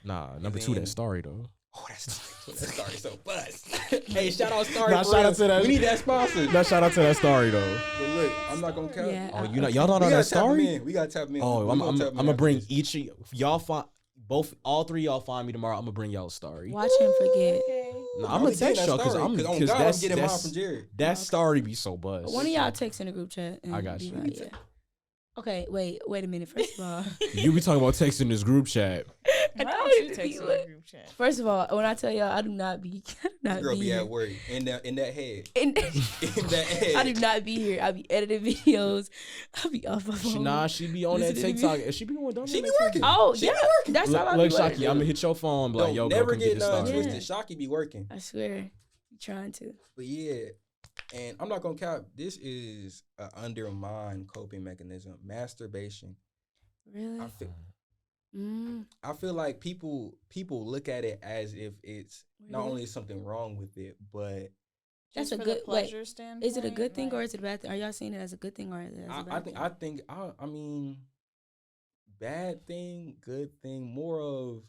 Speaker 1: Nah,
Speaker 2: And
Speaker 1: number two,
Speaker 2: then-
Speaker 1: that Starry though.
Speaker 2: Oh, that Starry so bust. Hey, shout out Starry.
Speaker 1: Nah,
Speaker 2: for
Speaker 1: shout
Speaker 2: real.
Speaker 1: out to that-
Speaker 2: We need that sponsor.
Speaker 1: No, shout out to that Starry though.
Speaker 2: But look, I'm not gonna count.
Speaker 4: Yeah.
Speaker 1: Oh, y'all don't
Speaker 2: We
Speaker 1: know
Speaker 2: gotta
Speaker 1: that
Speaker 2: tap him
Speaker 1: Starry?
Speaker 2: in. We gotta tap him in.
Speaker 1: Oh,
Speaker 2: We
Speaker 1: I'm
Speaker 2: gonna tap him in
Speaker 1: gonna
Speaker 2: after
Speaker 1: bring
Speaker 2: this.
Speaker 1: each of y'all find all three of y'all find me tomorrow. I'm gonna bring y'all a Starry.
Speaker 4: Watch him forget.
Speaker 1: Nah,
Speaker 2: I'm
Speaker 1: I'm gonna text y'all because
Speaker 2: on God, I'm
Speaker 1: that's
Speaker 2: getting mine from Jared.
Speaker 1: that Starry be so buzz.
Speaker 4: One of y'all text in the group chat. And
Speaker 1: I got
Speaker 4: be
Speaker 1: you.
Speaker 4: like, yeah. Okay, wait a minute. First of all,
Speaker 1: You be talking about texting this group chat.
Speaker 3: Why
Speaker 4: I
Speaker 3: don't
Speaker 4: don't
Speaker 3: you
Speaker 4: even
Speaker 3: text
Speaker 4: be
Speaker 3: in
Speaker 4: like-
Speaker 3: the group chat?
Speaker 4: first of all, when I tell y'all, I do not be
Speaker 2: Girl be
Speaker 4: here.
Speaker 2: at work in that head.
Speaker 4: In-
Speaker 2: In that head.
Speaker 4: I do not be here. I be editing videos. I be off my phone.
Speaker 1: She be on that
Speaker 4: Listen to me.
Speaker 1: TikTok. She be going.
Speaker 2: She be working.
Speaker 4: Oh
Speaker 2: She
Speaker 4: yeah,
Speaker 2: be working.
Speaker 4: that's all I
Speaker 1: Look,
Speaker 4: be
Speaker 1: Shaki,
Speaker 4: working.
Speaker 1: I'm gonna hit your phone. Be like,
Speaker 2: Don't
Speaker 1: yo, girl,
Speaker 2: never
Speaker 1: come get
Speaker 2: get
Speaker 1: this
Speaker 2: none
Speaker 1: Starry.
Speaker 2: twisted. Shaki be working.
Speaker 4: I swear, I'm trying to.
Speaker 2: But yeah, and I'm not gonna cap. This is an undermined coping mechanism. Masturbation.
Speaker 4: Really?
Speaker 2: I feel like people look at it as if it's not
Speaker 4: Really?
Speaker 2: only something wrong with it, but
Speaker 4: That's
Speaker 3: Just
Speaker 4: a
Speaker 3: for
Speaker 4: good
Speaker 3: the pleasure standpoint.
Speaker 4: Is it a good thing or
Speaker 3: like-
Speaker 4: is it a bad thing? Are y'all seeing it as a good thing or as a bad thing?
Speaker 2: I mean, bad thing, good thing, more of.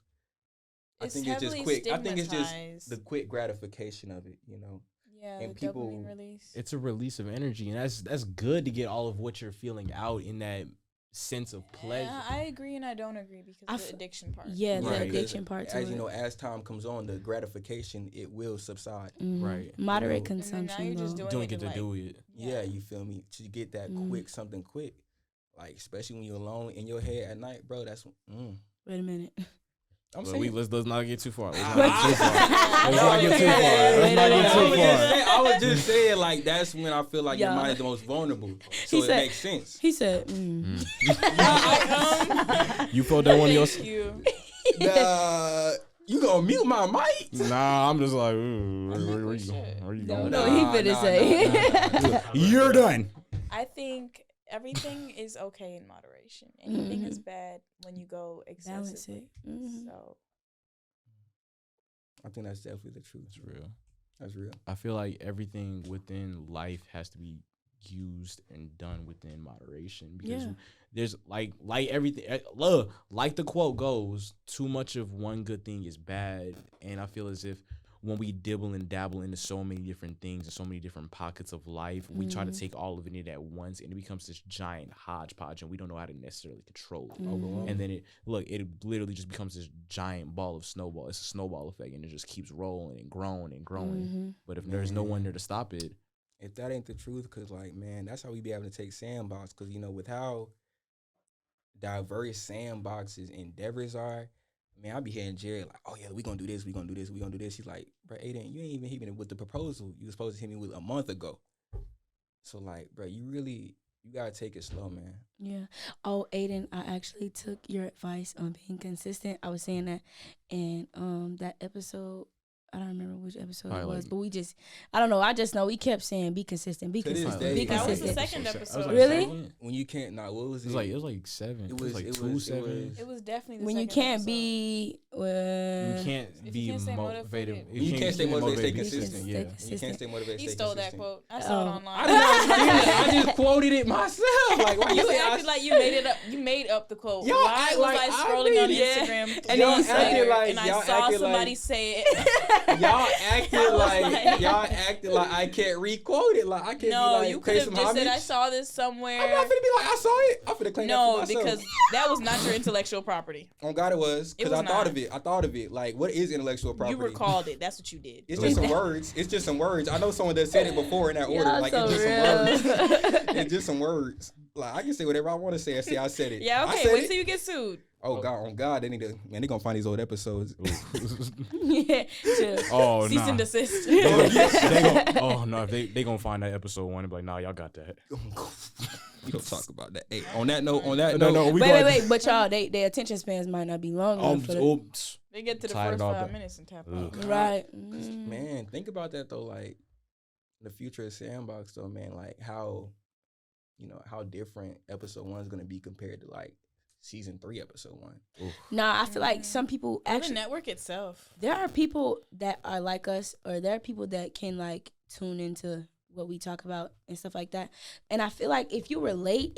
Speaker 2: I
Speaker 3: It's
Speaker 2: think it's just
Speaker 3: heavily
Speaker 2: quick. I think it's just
Speaker 3: stigmatized.
Speaker 2: the quick gratification of it, you know.
Speaker 3: Yeah,
Speaker 2: and
Speaker 3: the
Speaker 2: people-
Speaker 3: dopamine release.
Speaker 1: It's a release of energy, and that's good to get all of what you're feeling out in that sense of pleasure.
Speaker 3: Yeah, I agree and I don't agree because
Speaker 4: I
Speaker 3: of the
Speaker 4: f-
Speaker 3: addiction part.
Speaker 4: Yeah, the
Speaker 1: Right.
Speaker 4: addiction part to
Speaker 2: As you
Speaker 4: it.
Speaker 2: know, as time comes on, the gratification it will subside.
Speaker 4: Mhm.
Speaker 1: Right.
Speaker 4: Moderate
Speaker 2: You know,
Speaker 3: And then now
Speaker 4: consumption
Speaker 3: you're just
Speaker 4: though.
Speaker 3: doing
Speaker 1: Doing
Speaker 3: it
Speaker 1: it to
Speaker 3: like-
Speaker 1: do it.
Speaker 2: Yeah, you feel me? To get that quick, something quick, like especially when you're alone in your head at night, bro. That's
Speaker 4: Wait a minute.
Speaker 2: I'm
Speaker 1: But
Speaker 2: saying.
Speaker 1: let's not get too far. Let's not
Speaker 2: Ah.
Speaker 1: get too far. Let's not get too far.
Speaker 2: Wait
Speaker 1: Let's
Speaker 2: a
Speaker 1: not
Speaker 2: minute.
Speaker 1: get too far.
Speaker 2: I was just saying, like that's when I feel like your
Speaker 4: Yeah.
Speaker 2: mind is the most vulnerable. So
Speaker 4: He
Speaker 2: it
Speaker 4: said-
Speaker 2: makes sense.
Speaker 4: He said,
Speaker 1: You felt that one of your.
Speaker 3: Thank you.
Speaker 2: You gonna mute my mic?
Speaker 1: Nah, I'm just like, where you going? Where you
Speaker 3: No,
Speaker 1: going?
Speaker 4: no, he finna say.
Speaker 1: You're done.
Speaker 3: I think everything is okay in moderation. Anything is bad when you go
Speaker 4: Balance
Speaker 3: excessively.
Speaker 4: it. Mhm.
Speaker 3: So
Speaker 2: I think that's definitely the truth.
Speaker 1: It's real.
Speaker 2: That's real.
Speaker 1: I feel like everything within life has to be used and done within moderation because
Speaker 4: Yeah.
Speaker 1: there's like everything look, like the quote goes, too much of one good thing is bad. And I feel as if when we dibble and dabble into so many different things and so many different pockets of life, we try to take all of it in at once and it becomes this giant hodgepodge and we don't know how to necessarily control it.
Speaker 2: Overwhelming.
Speaker 1: And then it literally just becomes this giant ball of snowball. It's a snowball effect and it just keeps rolling and growing and growing.
Speaker 4: Mm-hmm.
Speaker 1: But if there's no one there to stop it,
Speaker 2: If that ain't the truth, cause like man, that's how we be able to take Sandbox. Cause you know with how diverse Sandbox's endeavors are, man, I be hearing Jared like, oh yeah, we gonna do this, we gonna do this, we gonna do this. He's like, bro, Aden, you ain't even hit me with the proposal. You was supposed to hit me with a month ago. So like, bro, you gotta take it slow, man.
Speaker 4: Yeah. Oh, Aden, I actually took your advice on being consistent. I was saying that in that episode. I don't remember which episode
Speaker 1: Probably
Speaker 4: it was,
Speaker 1: like-
Speaker 4: but I don't know. I just know we kept saying be consistent, be
Speaker 2: To this
Speaker 4: consistent,
Speaker 2: day-
Speaker 4: be
Speaker 3: That was the
Speaker 4: consistent.
Speaker 3: second episode.
Speaker 4: Really?
Speaker 2: When you can't, what was
Speaker 1: It was like 7. It was like 2 7.
Speaker 3: it was definitely the
Speaker 4: When you
Speaker 3: second
Speaker 4: can't
Speaker 3: episode.
Speaker 4: be,
Speaker 1: You can't
Speaker 3: If
Speaker 1: be
Speaker 3: you can't stay
Speaker 1: motivated.
Speaker 3: motivated-
Speaker 2: You can't stay motivated, stay
Speaker 1: be
Speaker 2: consistent.
Speaker 1: Yeah.
Speaker 2: You can't stay motivated.
Speaker 3: He
Speaker 2: stay
Speaker 3: stole that
Speaker 2: consistent.
Speaker 3: quote. I saw it
Speaker 4: Oh.
Speaker 3: online.
Speaker 2: I did not steal it. I just quoted it myself. Like why
Speaker 3: You
Speaker 2: say
Speaker 3: acted like you made it up. You made up the quote.
Speaker 2: Y'all
Speaker 3: Why
Speaker 2: act
Speaker 3: was
Speaker 2: like
Speaker 3: I
Speaker 2: I
Speaker 3: scrolling on
Speaker 2: made it.
Speaker 3: Instagram
Speaker 4: And
Speaker 3: y'all
Speaker 4: y'all
Speaker 3: acted
Speaker 2: like-
Speaker 3: and I
Speaker 2: y'all
Speaker 3: saw
Speaker 2: acted
Speaker 3: somebody
Speaker 2: like-
Speaker 3: say it.
Speaker 2: y'all acted
Speaker 3: I was
Speaker 2: like y'all acted like I can't re-quote it. Like I can't
Speaker 3: No,
Speaker 2: be like
Speaker 3: you
Speaker 2: pay
Speaker 3: could have
Speaker 2: some
Speaker 3: just said I
Speaker 2: homage.
Speaker 3: saw this somewhere.
Speaker 2: I'm not finna be like I saw it. I'm finna claim that
Speaker 3: No,
Speaker 2: for myself.
Speaker 3: because that was not your intellectual property.
Speaker 2: on God it was because
Speaker 3: was
Speaker 2: I thought
Speaker 3: not.
Speaker 2: of it. I thought of it. Like what is intellectual property?
Speaker 3: You recalled it. That's what you did.
Speaker 2: It's just some words. It's just some words. I know someone that said it before in that order.
Speaker 4: Y'all
Speaker 2: Like
Speaker 4: so
Speaker 2: it's just
Speaker 4: real.
Speaker 2: some words. It's just some words. Like I can say whatever I want to say and say I said it.
Speaker 3: Yeah,
Speaker 2: I
Speaker 3: okay.
Speaker 2: said
Speaker 3: Wait
Speaker 2: it.
Speaker 3: till you get sued.
Speaker 2: Oh God, on God, they need to, man, they gonna find these old episodes.
Speaker 4: Yeah.
Speaker 1: Oh,
Speaker 3: Cease
Speaker 1: nah.
Speaker 3: and desist.
Speaker 1: Oh no, if they gonna find that episode 1 and be like, nah, y'all got that.
Speaker 2: We don't talk about that. Hey, on that note,
Speaker 4: Wait. But y'all, their attention spans might not be long enough for that.
Speaker 3: They get to the
Speaker 1: Tired
Speaker 3: first
Speaker 1: of
Speaker 3: 5
Speaker 1: that.
Speaker 3: minutes and tap
Speaker 1: Ugh.
Speaker 3: out.
Speaker 4: Right.
Speaker 2: Man, think about that though. Like the future of Sandbox, though, man. Like how, how different episode 1 is gonna be compared to like season 3, episode 1.
Speaker 4: Nah, I feel like some people
Speaker 3: Or the
Speaker 4: actually.
Speaker 3: network itself.
Speaker 4: There are people that are like us, or there are people that can like tune into what we talk about and stuff like that. And I feel like if you relate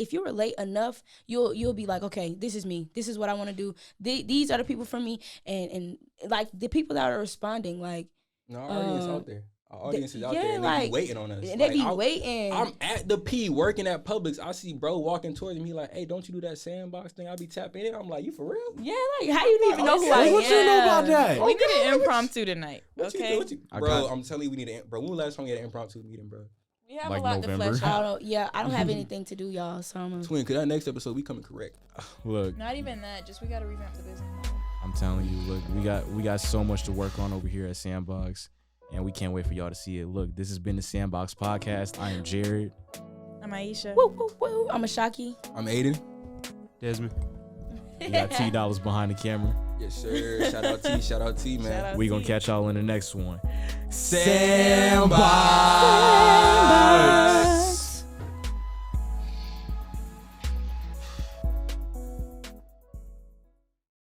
Speaker 4: enough, you'll be like, okay, this is me. This is what I want to do. These are the people for me, and like the people that are responding, like
Speaker 2: No, our audience out there. Our audience is out
Speaker 4: yeah,
Speaker 2: there, and they
Speaker 4: like,
Speaker 2: be waiting on us.
Speaker 4: they be waiting.
Speaker 2: I'm at the P working at Publix. I see bro walking towards me like, hey, don't you do that Sandbox thing? I'll be tapping in. I'm like, you for real?
Speaker 4: Yeah, like how you even know who I am?
Speaker 1: What you know about that?
Speaker 3: We need an impromptu tonight. Okay.
Speaker 2: Bro, I'm telling you, we need an bro. When was the last time we had an impromptu meeting, bro?
Speaker 3: We have
Speaker 1: Like
Speaker 3: a lot
Speaker 1: November.
Speaker 3: to flesh out.
Speaker 4: I don't have anything to do, y'all. So I'm
Speaker 2: Twin, cause that next episode we coming correct.
Speaker 1: Look,
Speaker 3: Not even that. Just we got to revamp the business model.
Speaker 1: I'm telling you, look, we got so much to work on over here at Sandbox, and we can't wait for y'all to see it. Look, this has been the Sandbox Podcast. I am Jared.
Speaker 3: I'm Aisha.
Speaker 4: woo, woo, woo. I'm Ashaki.
Speaker 2: I'm Aden.
Speaker 5: Desmond.
Speaker 1: We got $T behind the camera.
Speaker 2: Yes, sir. Shout out T, man.
Speaker 3: Shout out
Speaker 1: We gonna
Speaker 3: T.
Speaker 1: catch y'all in the next one.
Speaker 2: Sandbox.